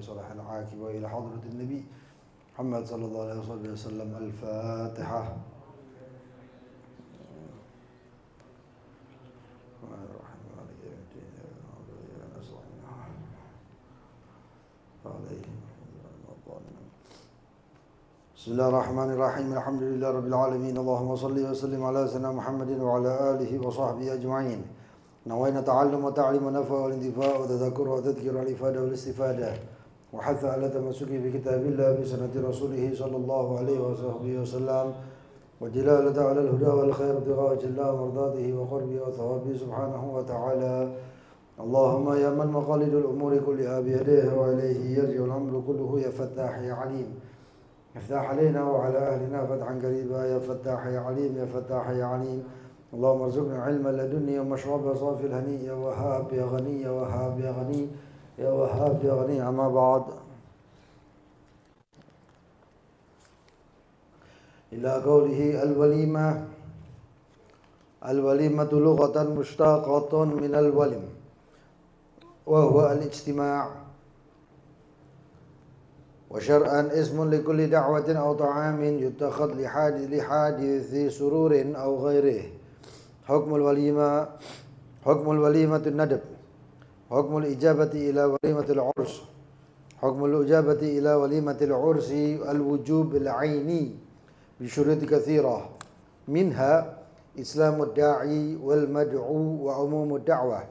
صلاح العاقبة إلى حضرة النبي محمد صلى الله عليه وسلم. الفاتحة. بسم الله الرحمن الرحيم. الحمد لله رب العالمين. اللهم صل وسلم على سيدنا محمد وعلى آله وصحبه أجمعين. نوينا تعلم وتعليم ونفع والانتفاع وتذكر وتذكر والإفادة والاستفادة وحث على تمسك بكتاب الله بسنة رسوله صلى الله عليه وصحبه وسلم وجلالة على الهدى والخير ابتغاء وجه الله ومرضاته وقربه وثوابه سبحانه وتعالى. اللهم يا من مقاليد الأمور كلها بيديه وإليه يرجع الأمر كله يا فتاح يا عليم افتح علينا وعلى أهلنا فتحا قريبا يا فتاح يا عليم يا فتاح يا عليم. اللهم ارزقنا علما لدنيا ومشربا صافي الهني يا وهاب يا غني يا وهاب يا غني يا وهاب يا غني. أما بعد، إلى قوله الوليمة. الوليمة لغة مشتقة من الولم وهو الاجتماع، وشرعا اسم لكل دعوة أو طعام يتخذ لحادث سرور أو غيره. حكم الوليمة الندب. حكم الإجابة إلى وليمة العرس. حكم الإجابة إلى وليمة العرس الوجوب العيني بشروط كثيرة، منها إسلام الداعي والمدعو وعموم الدعوة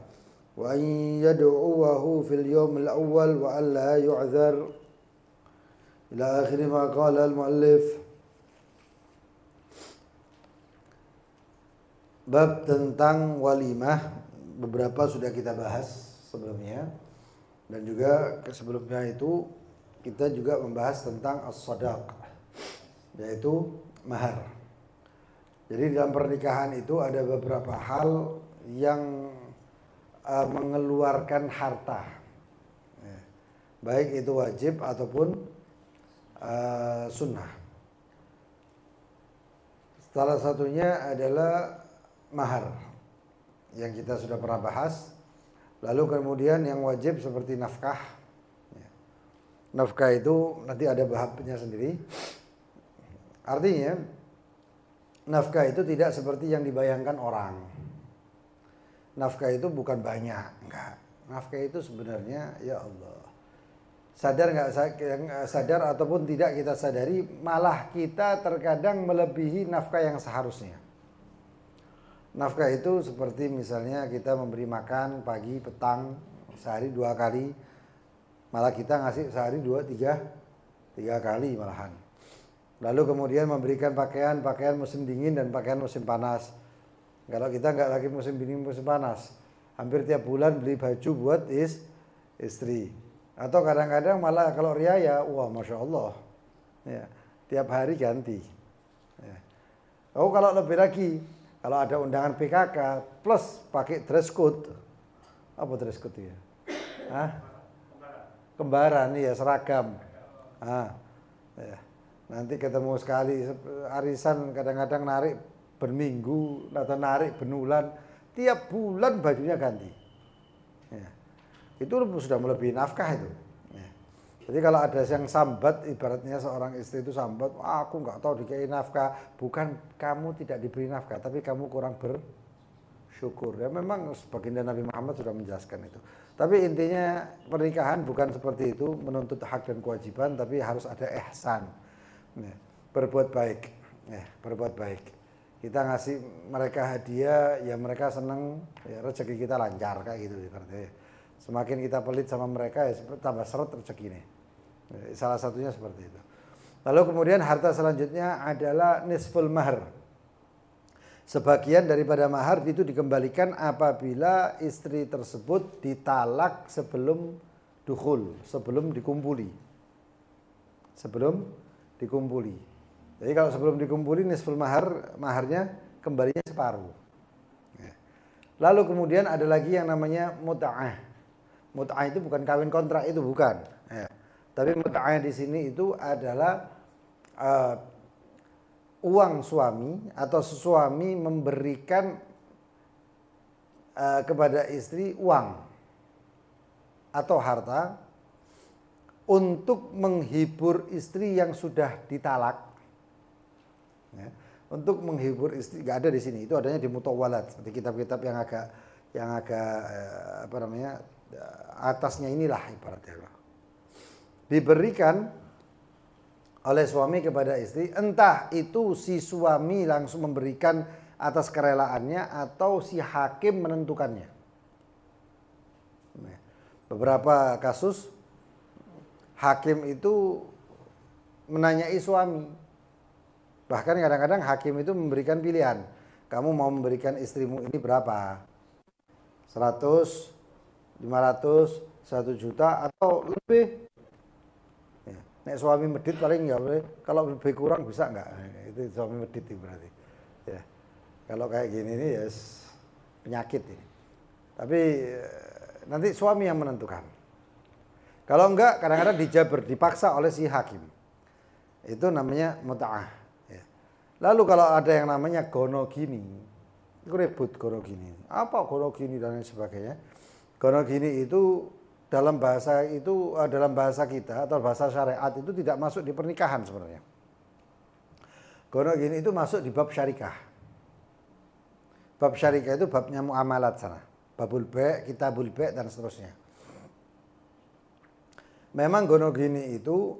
وأن يدعوه في اليوم الأول وأن لا يعذر إلى آخر ما قال المؤلف. Bab tentang walimah beberapa sudah kita bahas sebelumnya, dan juga sebelumnya itu kita juga membahas tentang as-sadaq, yaitu mahar. Jadi dalam pernikahan itu ada beberapa hal yang mengeluarkan harta, baik itu wajib ataupun sunnah. Salah satunya adalah mahar yang kita sudah pernah bahas. Lalu kemudian yang wajib seperti nafkah. Nafkah itu nanti ada babnya sendiri. Artinya nafkah itu tidak seperti yang dibayangkan orang. Nafkah itu bukan banyak, enggak. Nafkah itu sebenarnya ya Allah, sadar nggak sadar ataupun tidak kita sadari, malah kita terkadang melebihi nafkah yang seharusnya. Nafkah itu seperti misalnya kita memberi makan pagi, petang, sehari 2 kali. Malah kita ngasih sehari 3 kali malahan. Lalu kemudian memberikan pakaian musim dingin dan pakaian musim panas. Kalau kita nggak lagi musim dingin musim panas, hampir tiap bulan beli baju buat istri. Atau kadang-kadang malah kalau riaya, wah Masya Allah, ya, tiap hari ganti. Ya. Oh kalau lebih lagi, kalau ada undangan PKK plus pakai dress code. Apa dress code ya? Kembaran, ya seragam. Ya. Nanti ketemu sekali, arisan kadang-kadang narik berminggu atau narik benulan, tiap bulan bajunya ganti. Ya. Itu sudah melebihi nafkah itu. Ya. Jadi kalau ada yang sambat, ibaratnya seorang istri itu sambat, aku nggak tahu dikasih nafkah. Bukan kamu tidak diberi nafkah, tapi kamu kurang bersyukur. Ya memang baginda Nabi Muhammad sudah menjelaskan itu. Tapi intinya pernikahan bukan seperti itu, menuntut hak dan kewajiban, tapi harus ada ihsan. Ya. Berbuat baik. Ya, berbuat baik. Kita ngasih mereka hadiah, ya mereka senang, ya rezeki kita lancar kayak gitu seperti. Semakin kita pelit sama mereka, ya tambah seret rezeki ini. Salah satunya seperti itu. Lalu kemudian harta selanjutnya adalah nisful mahar. Sebagian daripada mahar itu dikembalikan apabila istri tersebut ditalak sebelum dukhul, sebelum dikumpuli. Jadi kalau sebelum dikumpuli nisful mahar, maharnya kembalinya separuh. Lalu kemudian ada lagi yang namanya mut'ah. Mut'ah itu bukan kawin kontrak, itu bukan. Tapi mut'ah di sini itu adalah uang suami atau suami memberikan kepada istri uang atau harta untuk menghibur istri yang sudah ditalak. Ya, untuk menghibur istri, nggak ada di sini. Itu adanya di Mutawwalat, seperti kitab-kitab yang agak apa namanya atasnya inilah ibaratnya. Diberikan oleh suami kepada istri, entah itu si suami langsung memberikan atas kerelaannya atau si hakim menentukannya. Beberapa kasus hakim itu menanyai suami. Bahkan kadang-kadang hakim itu memberikan pilihan. Kamu mau memberikan istrimu ini berapa? 100, 500, 1 juta atau lebih? Ya. Nek suami medit paling nggak boleh. Kalau lebih kurang bisa nggak? Itu suami medit itu berarti. Ya. Kalau kayak gini nih ya penyakit ini. Tapi nanti suami yang menentukan. Kalau enggak kadang-kadang dijaber, dipaksa oleh si hakim. Itu namanya muta'ah. Ya. Lalu kalau ada yang namanya gonogini, itu ribut gonogini. Apa gonogini dan lain sebagainya? Gonogini itu dalam bahasa kita atau bahasa syariat itu tidak masuk di pernikahan sebenarnya. Gonogini itu masuk di bab syarikah. Bab syarikah itu babnya muamalat sana. Babul ba', kitabul ba' dan seterusnya. Memang gonogini itu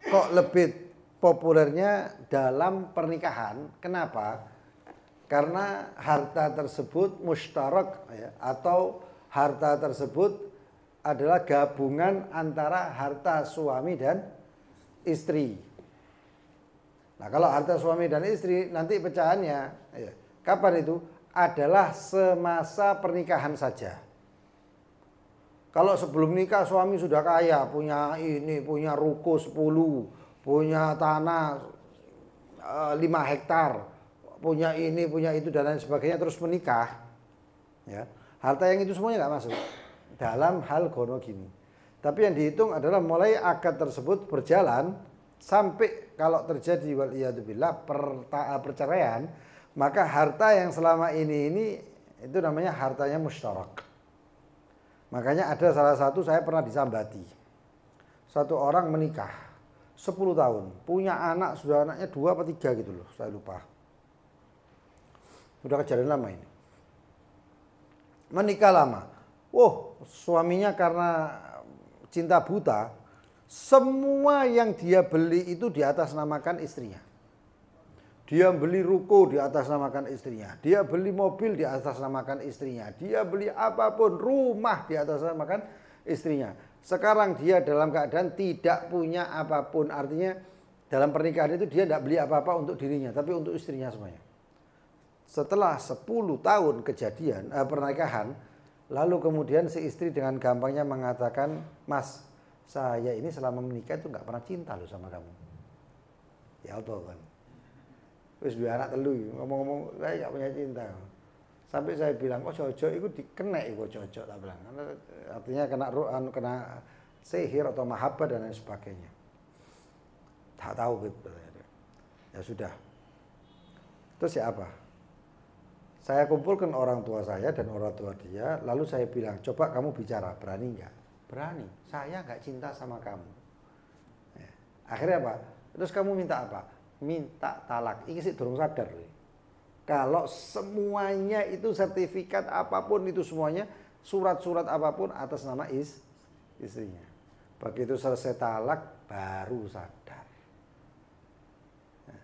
kok lebih populernya dalam pernikahan. Kenapa? Karena harta tersebut mustarak ya, atau harta tersebut adalah gabungan antara harta suami dan istri. Nah, kalau harta suami dan istri nanti pecahannya ya, kapan itu? Adalah semasa pernikahan saja. Kalau sebelum nikah suami sudah kaya, punya ini, punya ruko 10, punya tanah 5 hektar, punya ini, punya itu dan lain sebagainya, terus menikah, ya, harta yang itu semuanya nggak masuk dalam hal gonogini. Tapi yang dihitung adalah mulai akad tersebut berjalan sampai kalau terjadi waliyadzubillah perceraian, maka harta yang selama ini itu namanya hartanya musyarak. Makanya ada salah satu saya pernah disambati. Satu orang menikah 10 tahun, punya anak, sudah anaknya 2 atau 3 gitu loh, saya lupa. Sudah kejadian lama ini. Menikah lama. Suaminya karena cinta buta, semua yang dia beli itu di atas namakan istrinya. Dia beli ruko di atas namakan istrinya. Dia beli mobil di atas namakan istrinya. Dia beli apapun, rumah di atas namakan istrinya. Sekarang dia dalam keadaan tidak punya apapun. Artinya dalam pernikahan itu dia tidak beli apa-apa untuk dirinya, tapi untuk istrinya semuanya. Setelah 10 tahun kejadian pernikahan, lalu kemudian si istri dengan gampangnya mengatakan, "Mas, saya ini selama menikah itu nggak pernah cinta loh sama kamu." Ya Allah kan. Terus 2 anak telu, ngomong-ngomong saya nggak punya cinta. Sampai saya bilang, cocok itu dikenek cocok tak bilang. Artinya kena sihir atau mahabbah dan lain sebagainya. Tak tahu gitu. Ya sudah. Terus ya apa? Saya kumpulkan orang tua saya dan orang tua dia, lalu saya bilang, coba kamu bicara, berani nggak? Berani. Saya nggak cinta sama kamu. Ya. Akhirnya apa? Terus kamu minta apa? Minta talak. Ini sih durung sadar loh. Kalau semuanya itu sertifikat apapun itu semuanya, surat-surat apapun atas nama istrinya. Begitu selesai talak baru sadar. Nah,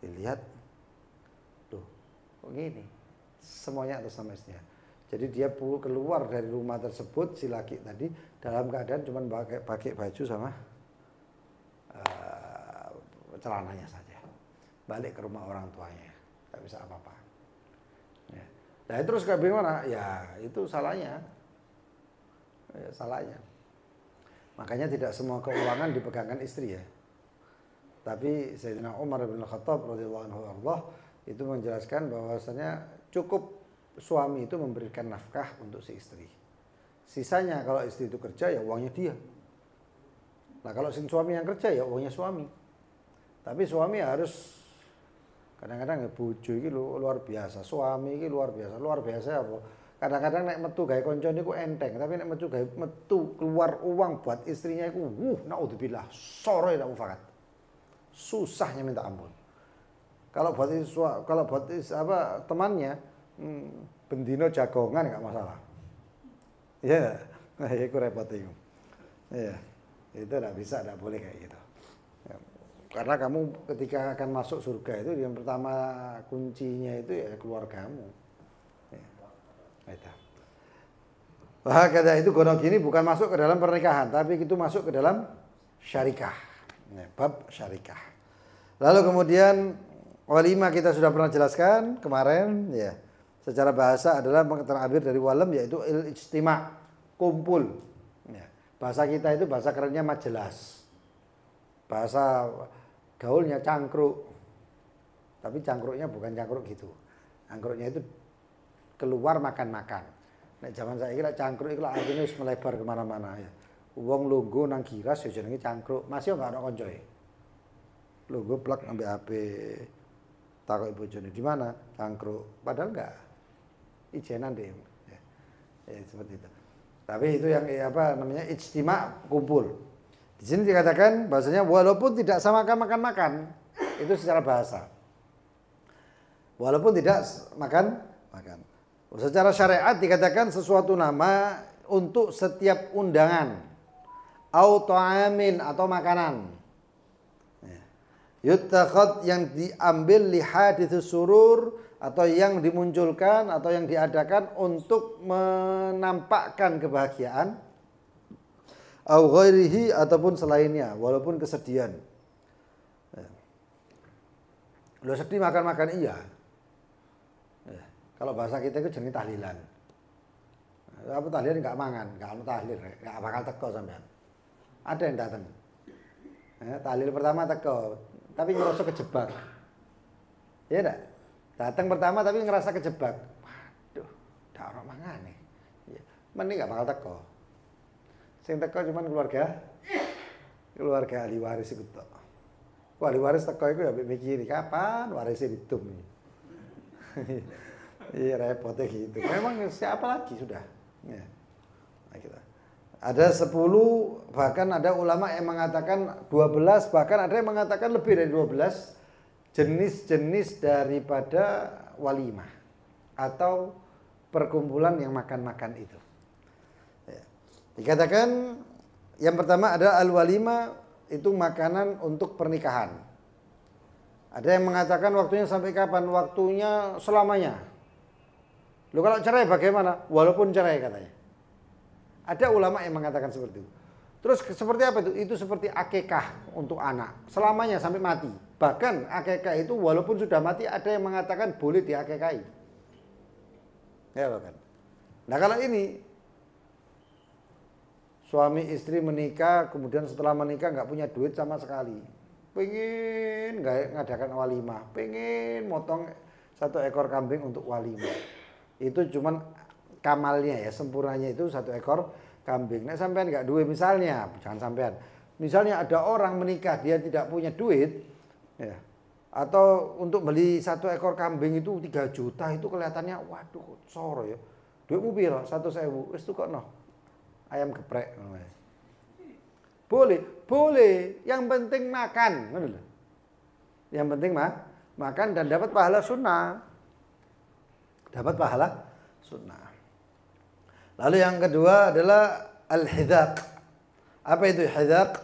dilihat, tuh kok gini? Semuanya atas nama istrinya. Jadi dia keluar dari rumah tersebut si laki tadi dalam keadaan cuma pakai baju sama celananya saja, balik ke rumah orang tuanya, nggak bisa apa-apa. Ya. Nah terus bagaimana? Ya itu salahnya, salahnya. Makanya tidak semua keuangan dipegangkan istri ya. Tapi Sayyidina Umar bin Khattab radhiyallahu anhu itu menjelaskan bahwasanya cukup suami itu memberikan nafkah untuk si istri. Sisanya kalau istri itu kerja ya uangnya dia. Nah kalau si suami yang kerja ya uangnya suami. Tapi suami harus kadang-kadang ya bojo iki luar biasa, suami iki luar biasa. Luar biasa apa? Kadang-kadang nek metu gawe konco niku enteng, tapi nek metu keluar uang buat istrinya iku naudzubillah, sore tak mufakat. Susahnya minta ampun. Kalau buat temannya bendino jagongan enggak masalah. Iya, nah itu repot itu. Iya. Itu enggak bisa, enggak boleh kayak gitu. Karena kamu ketika akan masuk surga itu yang pertama kuncinya itu ya keluargamu. Itu. Kata itu gonok gini bukan masuk ke dalam pernikahan, tapi itu masuk ke dalam syarikah. Bab syarikah. Lalu kemudian walimah kita sudah pernah jelaskan kemarin ya. Secara bahasa adalah terambil dari walam yaitu ijtima, kumpul. Ya. Bahasa kita itu bahasa kerennya majelas. Bahasa gaulnya cangkruk. Tapi cangkruknya bukan cangkruk gitu. Cangkruknya itu keluar makan-makan. Nek zaman saya kira cangkruk itu artinya wis melebar kemana-mana ya. Wong lungguh nang giras ya jenenge cangkruk. Masih enggak ada koncoe. Lungguh plak ambek HP. Takoki bojone di mana? Cangkruk. Padahal enggak. Ijenan deh. Ya, seperti itu. Tapi itu yang namanya ijtima, kumpul. Di sini dikatakan bahasanya walaupun tidak sama makan-makan. Itu secara bahasa. Walaupun tidak makan. Secara syariat dikatakan sesuatu nama untuk setiap undangan, ta'amin atau makanan. Yutakhad yang diambil li hadits surur atau yang dimunculkan atau yang diadakan untuk menampakkan kebahagiaan, au ghairihi ataupun selainnya, walaupun kesedihan. Lo sedih makan-makan iya. Kalau bahasa kita itu jenis tahlilan. Apa tahlilan enggak mangan, enggak mau tahlil, enggak bakal teko sampean. Ada yang datang. Tahlil pertama teko, tapi ngerasa kejebak. Iya enggak? Datang pertama tapi ngerasa kejebak. Waduh, enggak ono mangane. Mending enggak bakal teko. Sing teko cuman keluarga ahli waris iku tok. Ahli waris teko iku ya mikiri kapan warisnya ditum. Iya repotnya gitu. Memang siapa lagi sudah. Ya. Nah, gitu. Ada 10 bahkan ada ulama yang mengatakan 12 bahkan ada yang mengatakan lebih dari 12 jenis-jenis daripada walimah atau perkumpulan yang makan-makan itu. Ya. Dikatakan yang pertama ada al-walimah itu makanan untuk pernikahan. Ada yang mengatakan waktunya sampai kapan? Waktunya selamanya. Loh kalau cerai bagaimana? Walaupun cerai katanya. Ada ulama yang mengatakan seperti itu. Terus seperti apa itu? Itu seperti akikah untuk anak. Selamanya sampai mati. Bahkan akikah itu walaupun sudah mati ada yang mengatakan boleh diakikahi. Ya bahkan. Nah kalau ini suami istri menikah kemudian setelah menikah nggak punya duit sama sekali. Pengen ngadakan walimah. Pengen motong 1 ekor kambing untuk walimah. Itu cuman kamalnya ya, sempurnanya itu 1 ekor kambing. Nah sampean nggak duit misalnya, jangan sampean. Misalnya ada orang menikah dia tidak punya duit, ya, atau untuk beli 1 ekor kambing itu 3 juta itu kelihatannya, waduh, soro ya. Duitmu piro? 100.000. Wis kok no. Ayam geprek. Boleh. Yang penting makan, Yang penting makan dan dapat pahala sunnah. Dapat pahala sunnah. Lalu yang kedua adalah al-hidaq. Apa itu hidaq?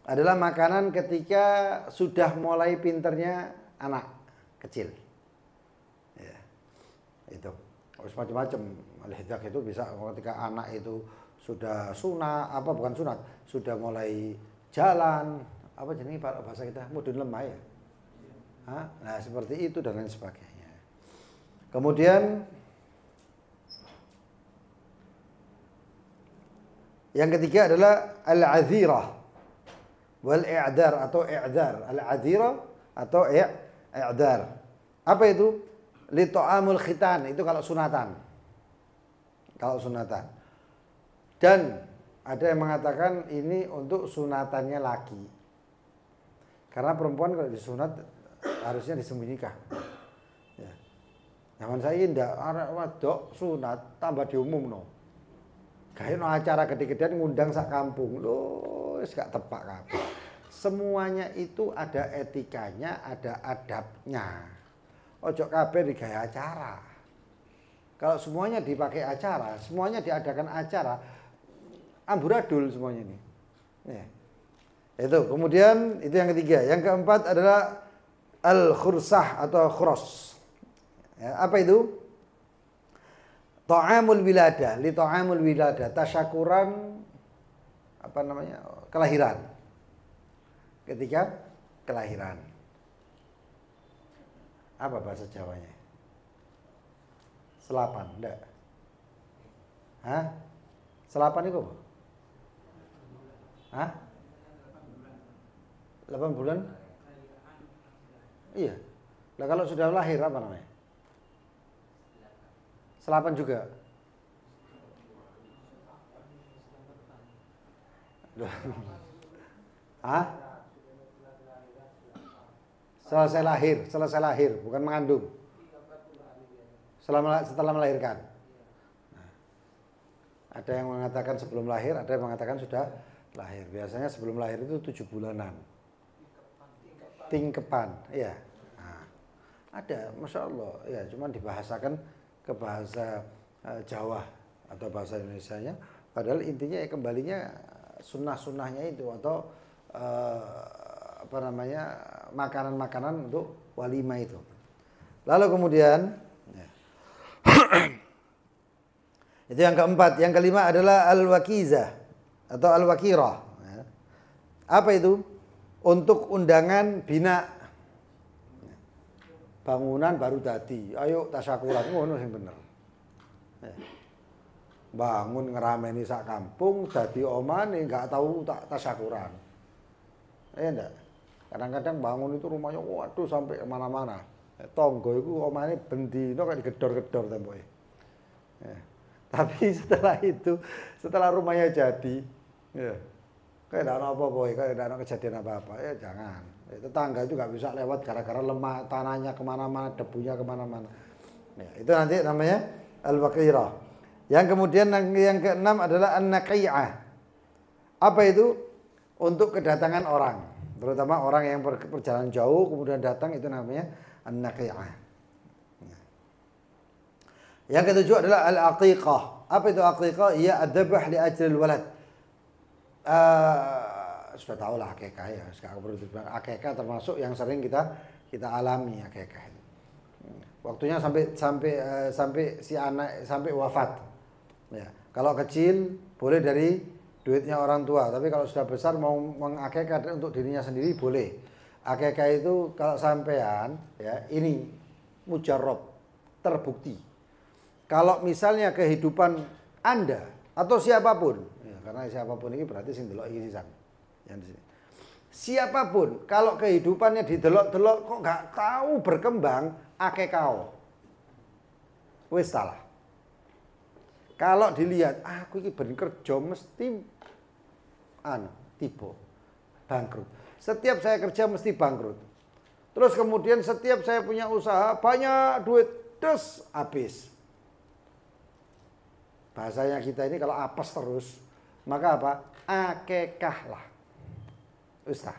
Adalah makanan ketika sudah mulai pinternya anak kecil. Ya. Itu. Harus macam-macam. Al-hidaq itu bisa ketika anak itu sudah sunat, bukan sunat, sudah mulai jalan, apa jenis bahasa kita? Mudun lemah ya. Nah, seperti itu dan lain sebagainya. Kemudian yang ketiga adalah al-azirah wal i'dar atau i'dar. Al-azirah atau i'dar. Apa itu? Li ta'amul khitan, itu kalau sunatan. Dan ada yang mengatakan ini untuk sunatannya laki. Karena perempuan kalau disunat harusnya disembunyikan. Zaman saya ndak arek wadok sunat tambah diumumno. Gawe no acara gede-gedean ngundang sak kampung. Loh, wis gak tepak kabeh. Semuanya itu ada etikanya, ada adabnya. Ojo kabeh digawe acara. Kalau semuanya dipakai acara, semuanya diadakan acara, amburadul semuanya ini. Ya. Itu. Kemudian itu yang ketiga. Yang keempat adalah al-khursah atau khurs. Ya, apa itu? Ta'amul wiladah, li ta'amul wiladah, tasyakuran apa namanya? Kelahiran. Ketika kelahiran. Apa bahasa Jawanya? Selapan, enggak? Hah? Selapan itu apa? Hah? 8 bulan? Iya. Nah, kalau sudah lahir apa namanya? Selapan juga. Hah? Selesai lahir, bukan mengandung. Setelah melahirkan. Nah, ada yang mengatakan sebelum lahir, ada yang mengatakan sudah lahir. Biasanya sebelum lahir itu 7 bulanan. Tingkepan, iya. Nah, ada, masya Allah, ya, cuman dibahasakan ke bahasa Jawa atau bahasa Indonesianya. Padahal intinya ya kembalinya sunnah-sunnahnya itu atau apa namanya makanan-makanan untuk walimah itu. Lalu kemudian ya. Itu yang keempat. Yang kelima adalah al-wakizah atau al-wakirah. Ya. Apa itu? Untuk undangan bina bangunan baru dadi. Ayo tasyakuran ngono sing bener. Ya. Bangun ngerameni sak kampung dadi omane enggak tahu tak tasyakuran. Iya enggak? Kadang-kadang bangun itu rumahnya waduh sampai kemana-mana. Tonggo itu omane bendino kayak digedor-gedor temboknya. Ya. Tapi setelah itu, setelah rumahnya jadi, ya, kayak tidak ada apa-apa, kayak tidak ada kejadian apa-apa, ya jangan. Ya, tetangga itu nggak bisa lewat gara-gara lemah tanahnya kemana-mana, debunya kemana-mana. Ya, itu nanti namanya al-waqirah. Yang kemudian yang keenam adalah an-naqi'ah. Apa itu? Untuk kedatangan orang, terutama orang yang perjalanan jauh kemudian datang itu namanya an-naqi'ah. Yang ketujuh adalah al-aqiqah. Apa itu aqiqah? Ia adzabah li ajril walad. Sudah tahu lah akikah ya. Akikah termasuk yang sering kita alami akikah. Waktunya sampai si anak sampai wafat. Ya. Kalau kecil boleh dari duitnya orang tua, tapi kalau sudah besar mau mengakikah untuk dirinya sendiri boleh. Akikah itu kalau sampean ya ini mujarrab, terbukti. Kalau misalnya kehidupan Anda atau siapapun, ya, karena siapapun ini berarti sing delok iki sisan. Yang di sini. Siapapun kalau kehidupannya didelok-delok kok nggak tahu berkembang, akekao. Wis salah. Kalau dilihat, aku ini ben kerja mesti tiba bangkrut. Setiap saya kerja mesti bangkrut. Terus kemudian setiap saya punya usaha banyak duit terus habis. Bahasanya kita ini kalau apes terus, maka apa? Akekahlah. Ustaz.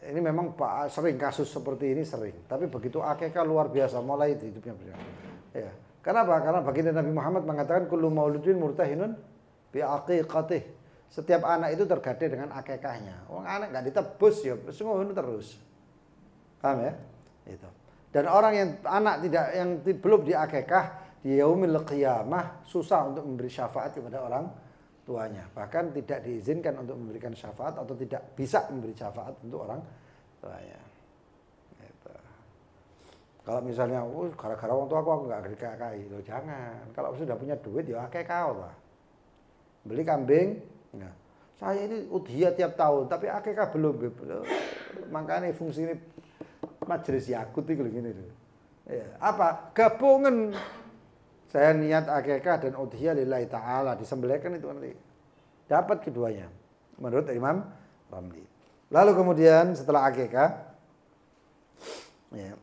Ini memang sering kasus seperti ini sering. Tapi begitu akekah luar biasa, mulai hidupnya berjalan. Ya. Kenapa? Karena baginda Nabi Muhammad mengatakan kullu mauludin murtahinun bi aqiqatih. Setiap anak itu tergadai dengan akekahnya. Orang anak nggak ditebus ya, semua terus. Paham ya? Itu. Dan orang yang anak yang belum diakekah di yaumil qiyamah susah untuk memberi syafaat kepada orang tuanya. Bahkan tidak diizinkan untuk memberikan syafaat atau tidak bisa memberi syafaat untuk orang tuanya. Gitu. Kalau misalnya, gara-gara orang tua aku nggak akekah, loh jangan. Kalau sudah punya duit ya akekah lah. Beli kambing, ya. Saya ini udhiyah tiap tahun, tapi akekah belum. Makanya fungsi ini majelis yakut itu gini tuh. Ya, apa? Gabungan. Saya niat akikah dan udhiyah lillahi ta'ala. Disembelihkan itu nanti. Dapat keduanya. Menurut Imam Ramli. Lalu kemudian setelah akikah. Ya,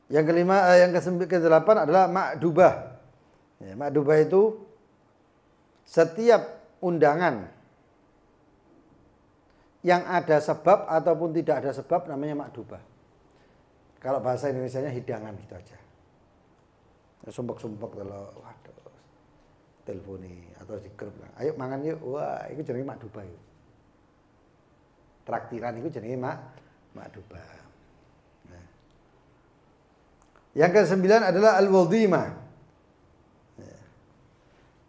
Yang kelima, yang ke-8 adalah ma'dubah. Ya, ma'dubah itu setiap undangan yang ada sebab ataupun tidak ada sebab namanya ma'dubah. Kalau bahasa Indonesianya hidangan gitu aja. Sumpek-sumpek kalau waduh teleponi atau di grup. Ayo mangan yuk. Wah, itu jenenge ma'dubah yuk. Traktiran itu jenenge ma'dubah. Nah. Yang ke-9 adalah al-wadhimah.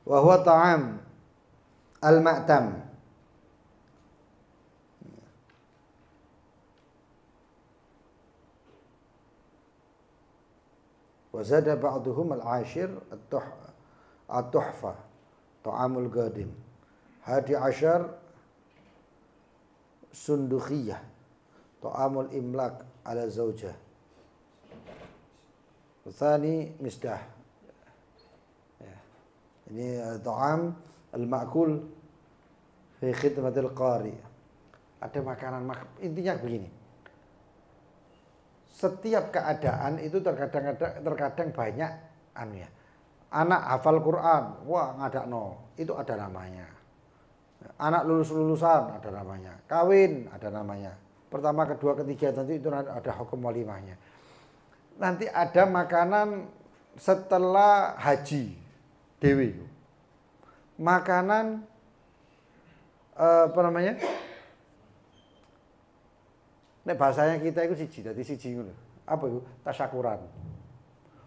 Wa huwa ta'am al-ma'tam. Wa zada ba'duhum al-ashir at-tuhfa ta'amul qadim. 11 sundukhiyah ta'amul imlak ala zaujah. Tsani misdah. Ya. Ini ta'am al-ma'kul fi khidmatil qari. Ada makanan intinya begini. Setiap keadaan itu terkadang banyak ya. Anak hafal Quran, wah ngadakno, itu ada namanya. Anak lulusan ada namanya. Kawin ada namanya. Pertama, kedua, ketiga nanti itu ada hukum walimahnya. Nanti ada makanan setelah haji dewi. Makanan apa namanya? Nek bahasanya kita itu siji, dadi siji ngono. Apa itu? Tasyakuran.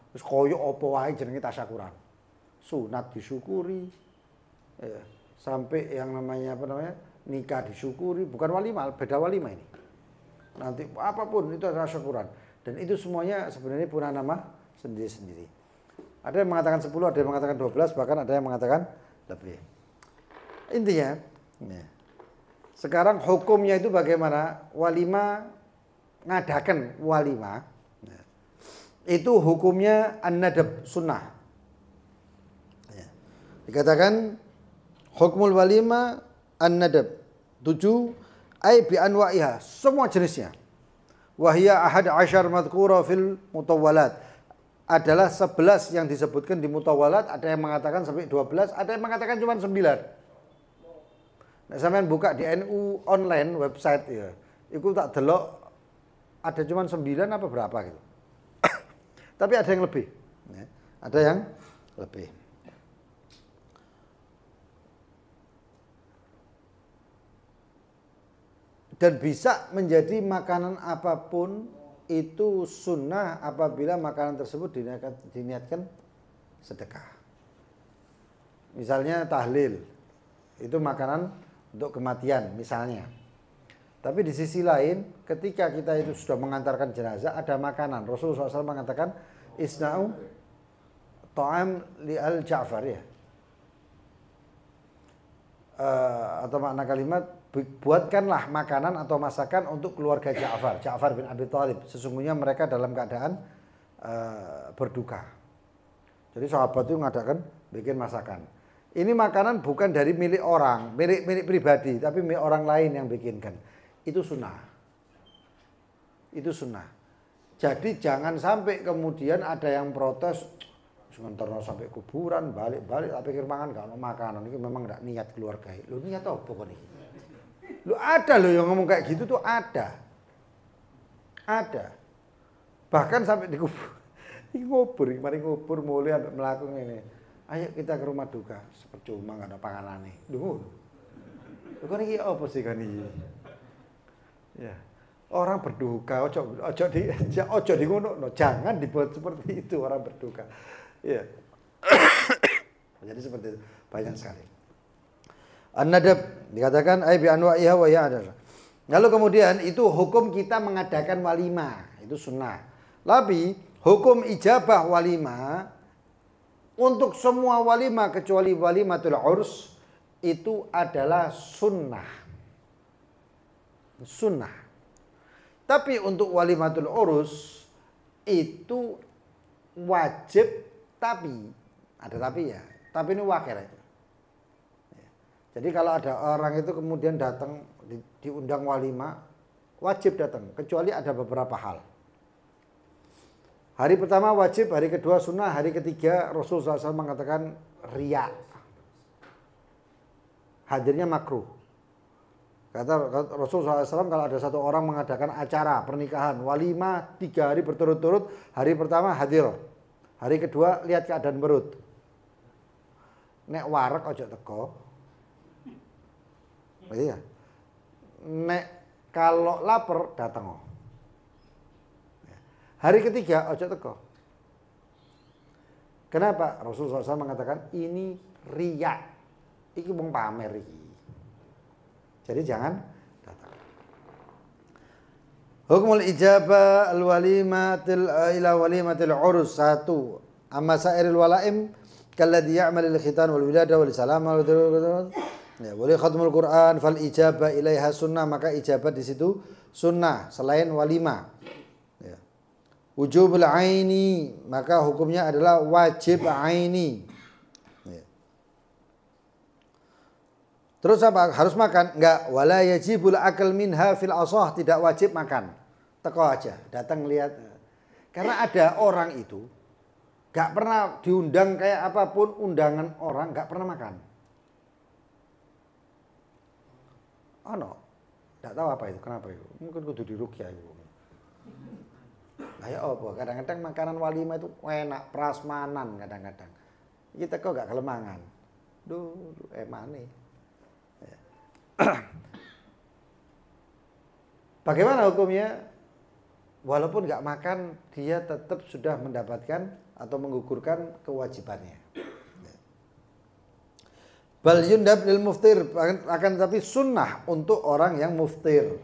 Terus koyo apa wae jenenge tasyakuran. Sunat disyukuri. Sampai yang namanya apa namanya? Nikah disyukuri, bukan walimah, beda walimah ini. Nanti apapun itu adalah syukuran. Dan itu semuanya sebenarnya punya nama sendiri-sendiri. Ada yang mengatakan 10, ada yang mengatakan 12, bahkan ada yang mengatakan lebih. Intinya, ya. Sekarang hukumnya itu bagaimana? Walimah, ngadakan walimah, ya. Itu hukumnya an-nadab, sunnah. Ya. Dikatakan hukmul walimah an-nadab 7 ay bi anwa'iha, semua jenisnya. Wahia ahad asyar madhkura fil mutawwalat, adalah 11 yang disebutkan di mutawwalat. Ada yang mengatakan sampai 12, ada yang mengatakan cuma 9. Nah, sampean buka di NU online website ya, itu tak delok ada cuma 9 apa berapa gitu. Tapi ada yang lebih, ya. Ada yang lebih. Dan bisa menjadi makanan apapun itu sunnah apabila makanan tersebut diniatkan sedekah. Misalnya tahlil, itu makanan untuk kematian misalnya. Tapi di sisi lain, ketika kita itu sudah mengantarkan jenazah, ada makanan. Rasulullah SAW mengatakan, isna'u ta'am li'al Ja'far ya. Atau makna kalimat, buatkanlah makanan atau masakan untuk keluarga Ja'far, Ja'far bin Abi Thalib. Sesungguhnya mereka dalam keadaan berduka. Jadi sahabat itu mengadakan bikin masakan. Ini makanan bukan dari milik orang, milik pribadi, tapi milik orang lain yang bikinkan. Itu sunnah. Itu sunnah. Jadi jangan sampai kemudian ada yang protes, sementara sampai kuburan, balik-balik, tapi pikir mangan gak ada makanan. Ini memang gak niat keluarga. Lu niat apa kok ini? Lu ada loh yang ngomong kayak gitu tuh ada. Ada. Bahkan sampai di kubur. Ini ngubur mulai melakukan ini. Ayo kita ke rumah duka, percuma nggak ada panganan nih. Duh, kan ini apa sih kan ini? Ya, orang berduka, ojo di ngono, jangan dibuat seperti itu orang berduka. Ya, jadi seperti itu banyak sekali. An-nadab dikatakan ay bi anwa'iha wa ya'adar. Lalu kemudian itu hukum kita mengadakan walimah, itu sunnah. Tapi hukum ijabah walimah untuk semua walimah kecuali walimatul urs itu adalah sunnah. Sunnah. Tapi untuk walimatul urus itu wajib, tapi ada tapi ya. Tapi ini wakil itu. Jadi kalau ada orang itu kemudian datang diundang walimah, wajib datang kecuali ada beberapa hal. Hari pertama wajib, hari kedua sunnah, hari ketiga Rasulullah SAW mengatakan riya. Hadirnya makruh. Kata Rasulullah SAW kalau ada satu orang mengadakan acara pernikahan, walimah 3 hari berturut-turut, hari pertama hadir, hari kedua lihat keadaan perut. Nek warek ojo teko. Iya. Nek kalau lapar datang. Hari ketiga ojo teko. Kenapa? Rasulullah SAW mengatakan ini riya. Iki wong pamer iki. Jadi jangan datang. Hukumul ijabah al-walimatil ila walimatil urus 1. Amma sairil walaim kalladhi ya'mal al-khitan wal wilada wal salam wal ya, boleh khatmul Quran fal ijabah ilaiha sunnah, maka ijabah di situ sunnah selain walimah. Ya. Wujubul aini, maka hukumnya adalah wajib aini. Ya. Terus apa? Harus makan? Enggak. Wala yajibul akal minha fil asah, tidak wajib makan. Teko aja, datang lihat. Karena ada orang itu enggak pernah diundang kayak apapun undangan orang, enggak pernah makan. Oh no, enggak tahu apa itu, kenapa itu? Mungkin kudu diruqyah itu. Lah ya apa? Kadang-kadang makanan walimah itu enak, prasmanan kadang-kadang. Kita kok enggak kelemangan. Duh, emane. Bagaimana hukumnya? Walaupun nggak makan, dia tetap sudah mendapatkan atau menggugurkan kewajibannya. Bal yundab lil muftir, akan tapi sunnah untuk orang yang muftir,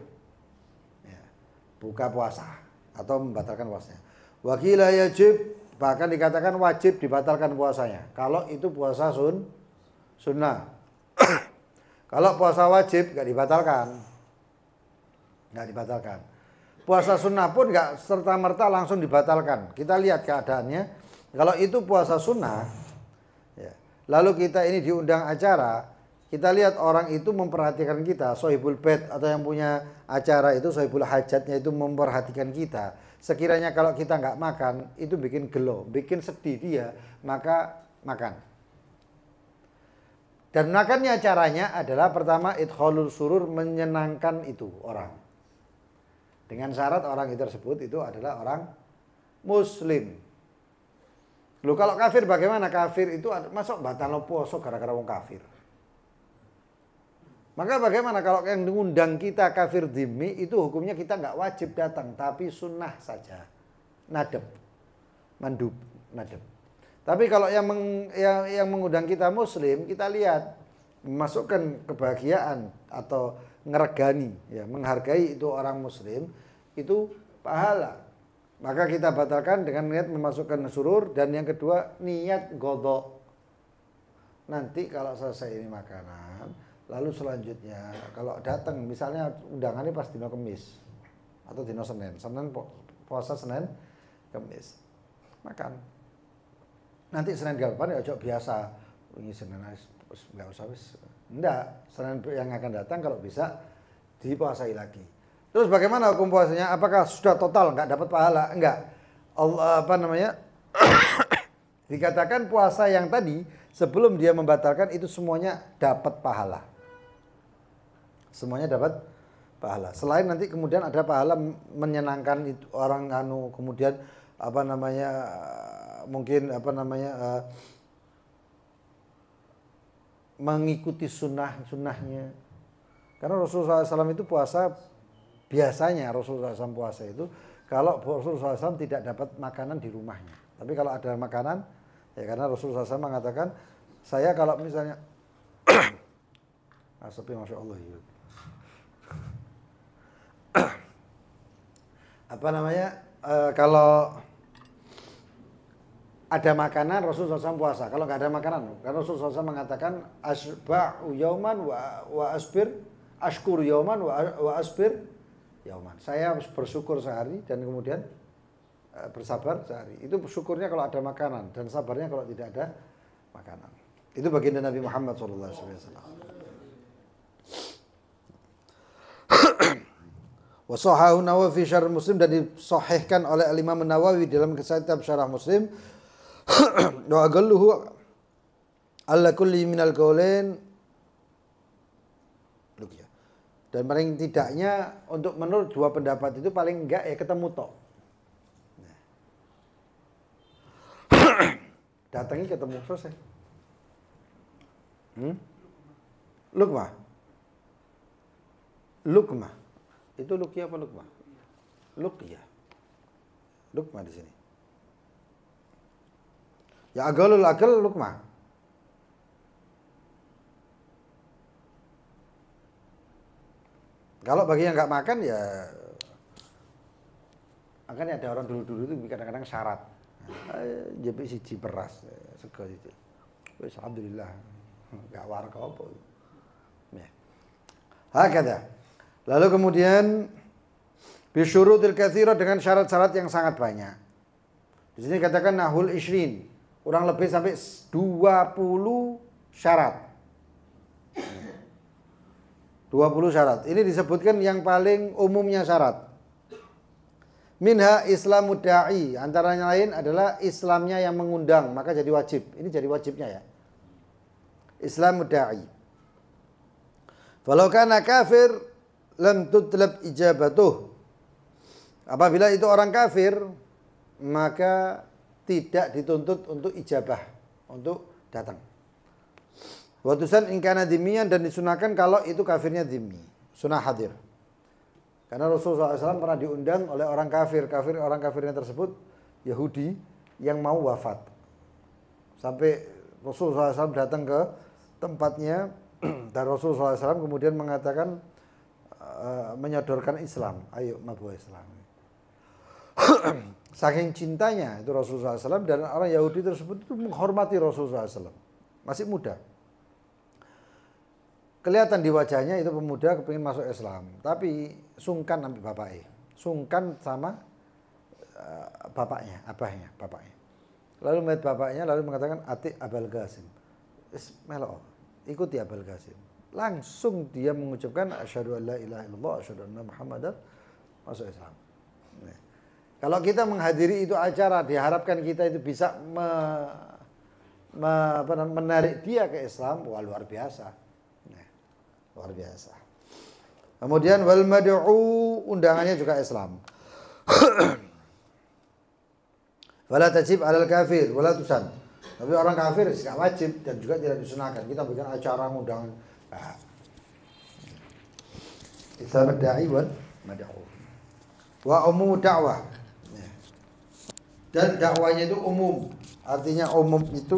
buka puasa atau membatalkan puasanya. Wakila yajib, bahkan dikatakan wajib dibatalkan puasanya. Kalau itu puasa sunnah. Kalau puasa wajib nggak dibatalkan. Nggak dibatalkan. Puasa sunnah pun nggak serta-merta langsung dibatalkan. Kita lihat keadaannya. Kalau itu puasa sunnah, ya, lalu kita ini diundang acara, kita lihat orang itu memperhatikan kita, sohibul bait atau yang punya acara itu, sohibul hajatnya itu memperhatikan kita. Sekiranya kalau kita nggak makan, itu bikin gelo, bikin sedih dia, maka makan. Dan makannya caranya adalah pertama idkhalul surur, menyenangkan itu orang. Dengan syarat orang itu tersebut itu adalah orang muslim. Loh kalau kafir bagaimana? Kafir itu masuk batal puasa gara-gara wong kafir. Maka bagaimana kalau yang diundang kita kafir dhimmi, itu hukumnya kita nggak wajib datang, tapi sunnah saja. Nadab. Mandub, nadab. Tapi kalau yang mengundang kita muslim, kita lihat memasukkan kebahagiaan atau ngeregani, ya, menghargai itu orang muslim, itu pahala. Maka kita batalkan dengan niat memasukkan surur, dan yang kedua niat godok. Nanti kalau selesai ini makanan, lalu selanjutnya kalau datang misalnya undangannya pas dino Kemis atau dino Senin, puasa Senin Kemis, makan. Nanti Senin depan ya ojo biasa, ini Senin nggak usah wis. Enggak, Senin yang akan datang kalau bisa dipuasai lagi. Terus bagaimana hukum puasanya? Apakah sudah total nggak dapat pahala? Enggak. Allah dikatakan puasa yang tadi sebelum dia membatalkan itu semuanya dapat pahala. Semuanya dapat pahala. Selain nanti kemudian ada pahala menyenangkan itu orang kemudian mengikuti sunnahnya. Karena Rasulullah SAW itu puasa, biasanya Rasulullah SAW puasa itu kalau Rasulullah SAW tidak dapat makanan di rumahnya. Tapi kalau ada makanan, ya karena Rasulullah SAW mengatakan, saya kalau misalnya asapnya Masya Allah ya. Kalau ada makanan Rasulullah SAW puasa. Kalau nggak ada makanan, karena Rasulullah SAW mengatakan asba'u yauman wa asbir, ashkur yauman wa asbir yauman. Saya bersyukur sehari dan kemudian bersabar sehari. Itu syukurnya kalau ada makanan dan sabarnya kalau tidak ada makanan. Itu baginda Nabi Muhammad SAW. Wa sahahu Nawawi fi Syarah Muslim, dan disahihkan oleh Imam Nawawi dalam kitab Syarah Muslim. Wa aqalluhu alla kulli minal qaulain luqyah. Dan paling tidaknya untuk menurut dua pendapat itu paling enggak ya ketemu tok. Datangi ketemu selesai. Lukmah. Lukmah. Itu luqyah apa lukmah? Luqyah. Lukmah di sini. Ya agalul akal lukmah. Kalau bagi yang nggak makan ya makanya ada orang dulu-dulu itu kadang-kadang syarat. Jadi siji beras sego itu. Wis alhamdulillah. Enggak warga apa. Ya. Hakada. Lalu kemudian bisyurutil katsira, dengan syarat-syarat yang sangat banyak. Di sini katakan nahul isrin, kurang lebih sampai 20 syarat. 20 syarat. Ini disebutkan yang paling umumnya syarat. Minha Islamud da'i, antaranya lain adalah Islamnya yang mengundang, maka jadi wajib. Ini jadi wajibnya ya. Islamud da'i. Walau kana kafir lam tutlab ijabatuh. Apabila itu orang kafir, maka tidak dituntut untuk ijabah, untuk datang. Watusan ingkana dhimmiyan, dan disunahkan kalau itu kafirnya dhimmi, sunah hadir. Karena Rasulullah SAW pernah diundang oleh orang kafir, orang kafirnya tersebut Yahudi yang mau wafat. Sampai Rasulullah SAW datang ke tempatnya, dan Rasulullah SAW kemudian mengatakan, menyodorkan Islam, ayo mabu Islam. Saking cintanya itu Rasulullah SAW, dan orang Yahudi tersebut itu menghormati Rasulullah SAW. Masih muda. Kelihatan di wajahnya itu pemuda kepingin masuk Islam, tapi sungkan ambil bapaknya, sungkan sama bapaknya, bapaknya. Lalu melihat bapaknya, lalu mengatakan ati Abul Qasim, melo, ikuti Abul Qasim. Langsung dia mengucapkan asyhadu an la ilaha illallah asyhadu anna Muhammadar, masuk Islam. Nah, kalau kita menghadiri itu acara, diharapkan kita itu bisa menarik dia ke Islam, wah luar biasa. Nah, luar biasa. Kemudian wal mad'u, undangannya juga Islam. Wala tajib alal kafir wala tusan. Tapi orang kafir tidak wajib dan juga tidak disunahkan kita bikin acara undangan. Islam da'i wal mad'u. Wa umum dakwah. Dan dakwanya itu umum. Artinya umum itu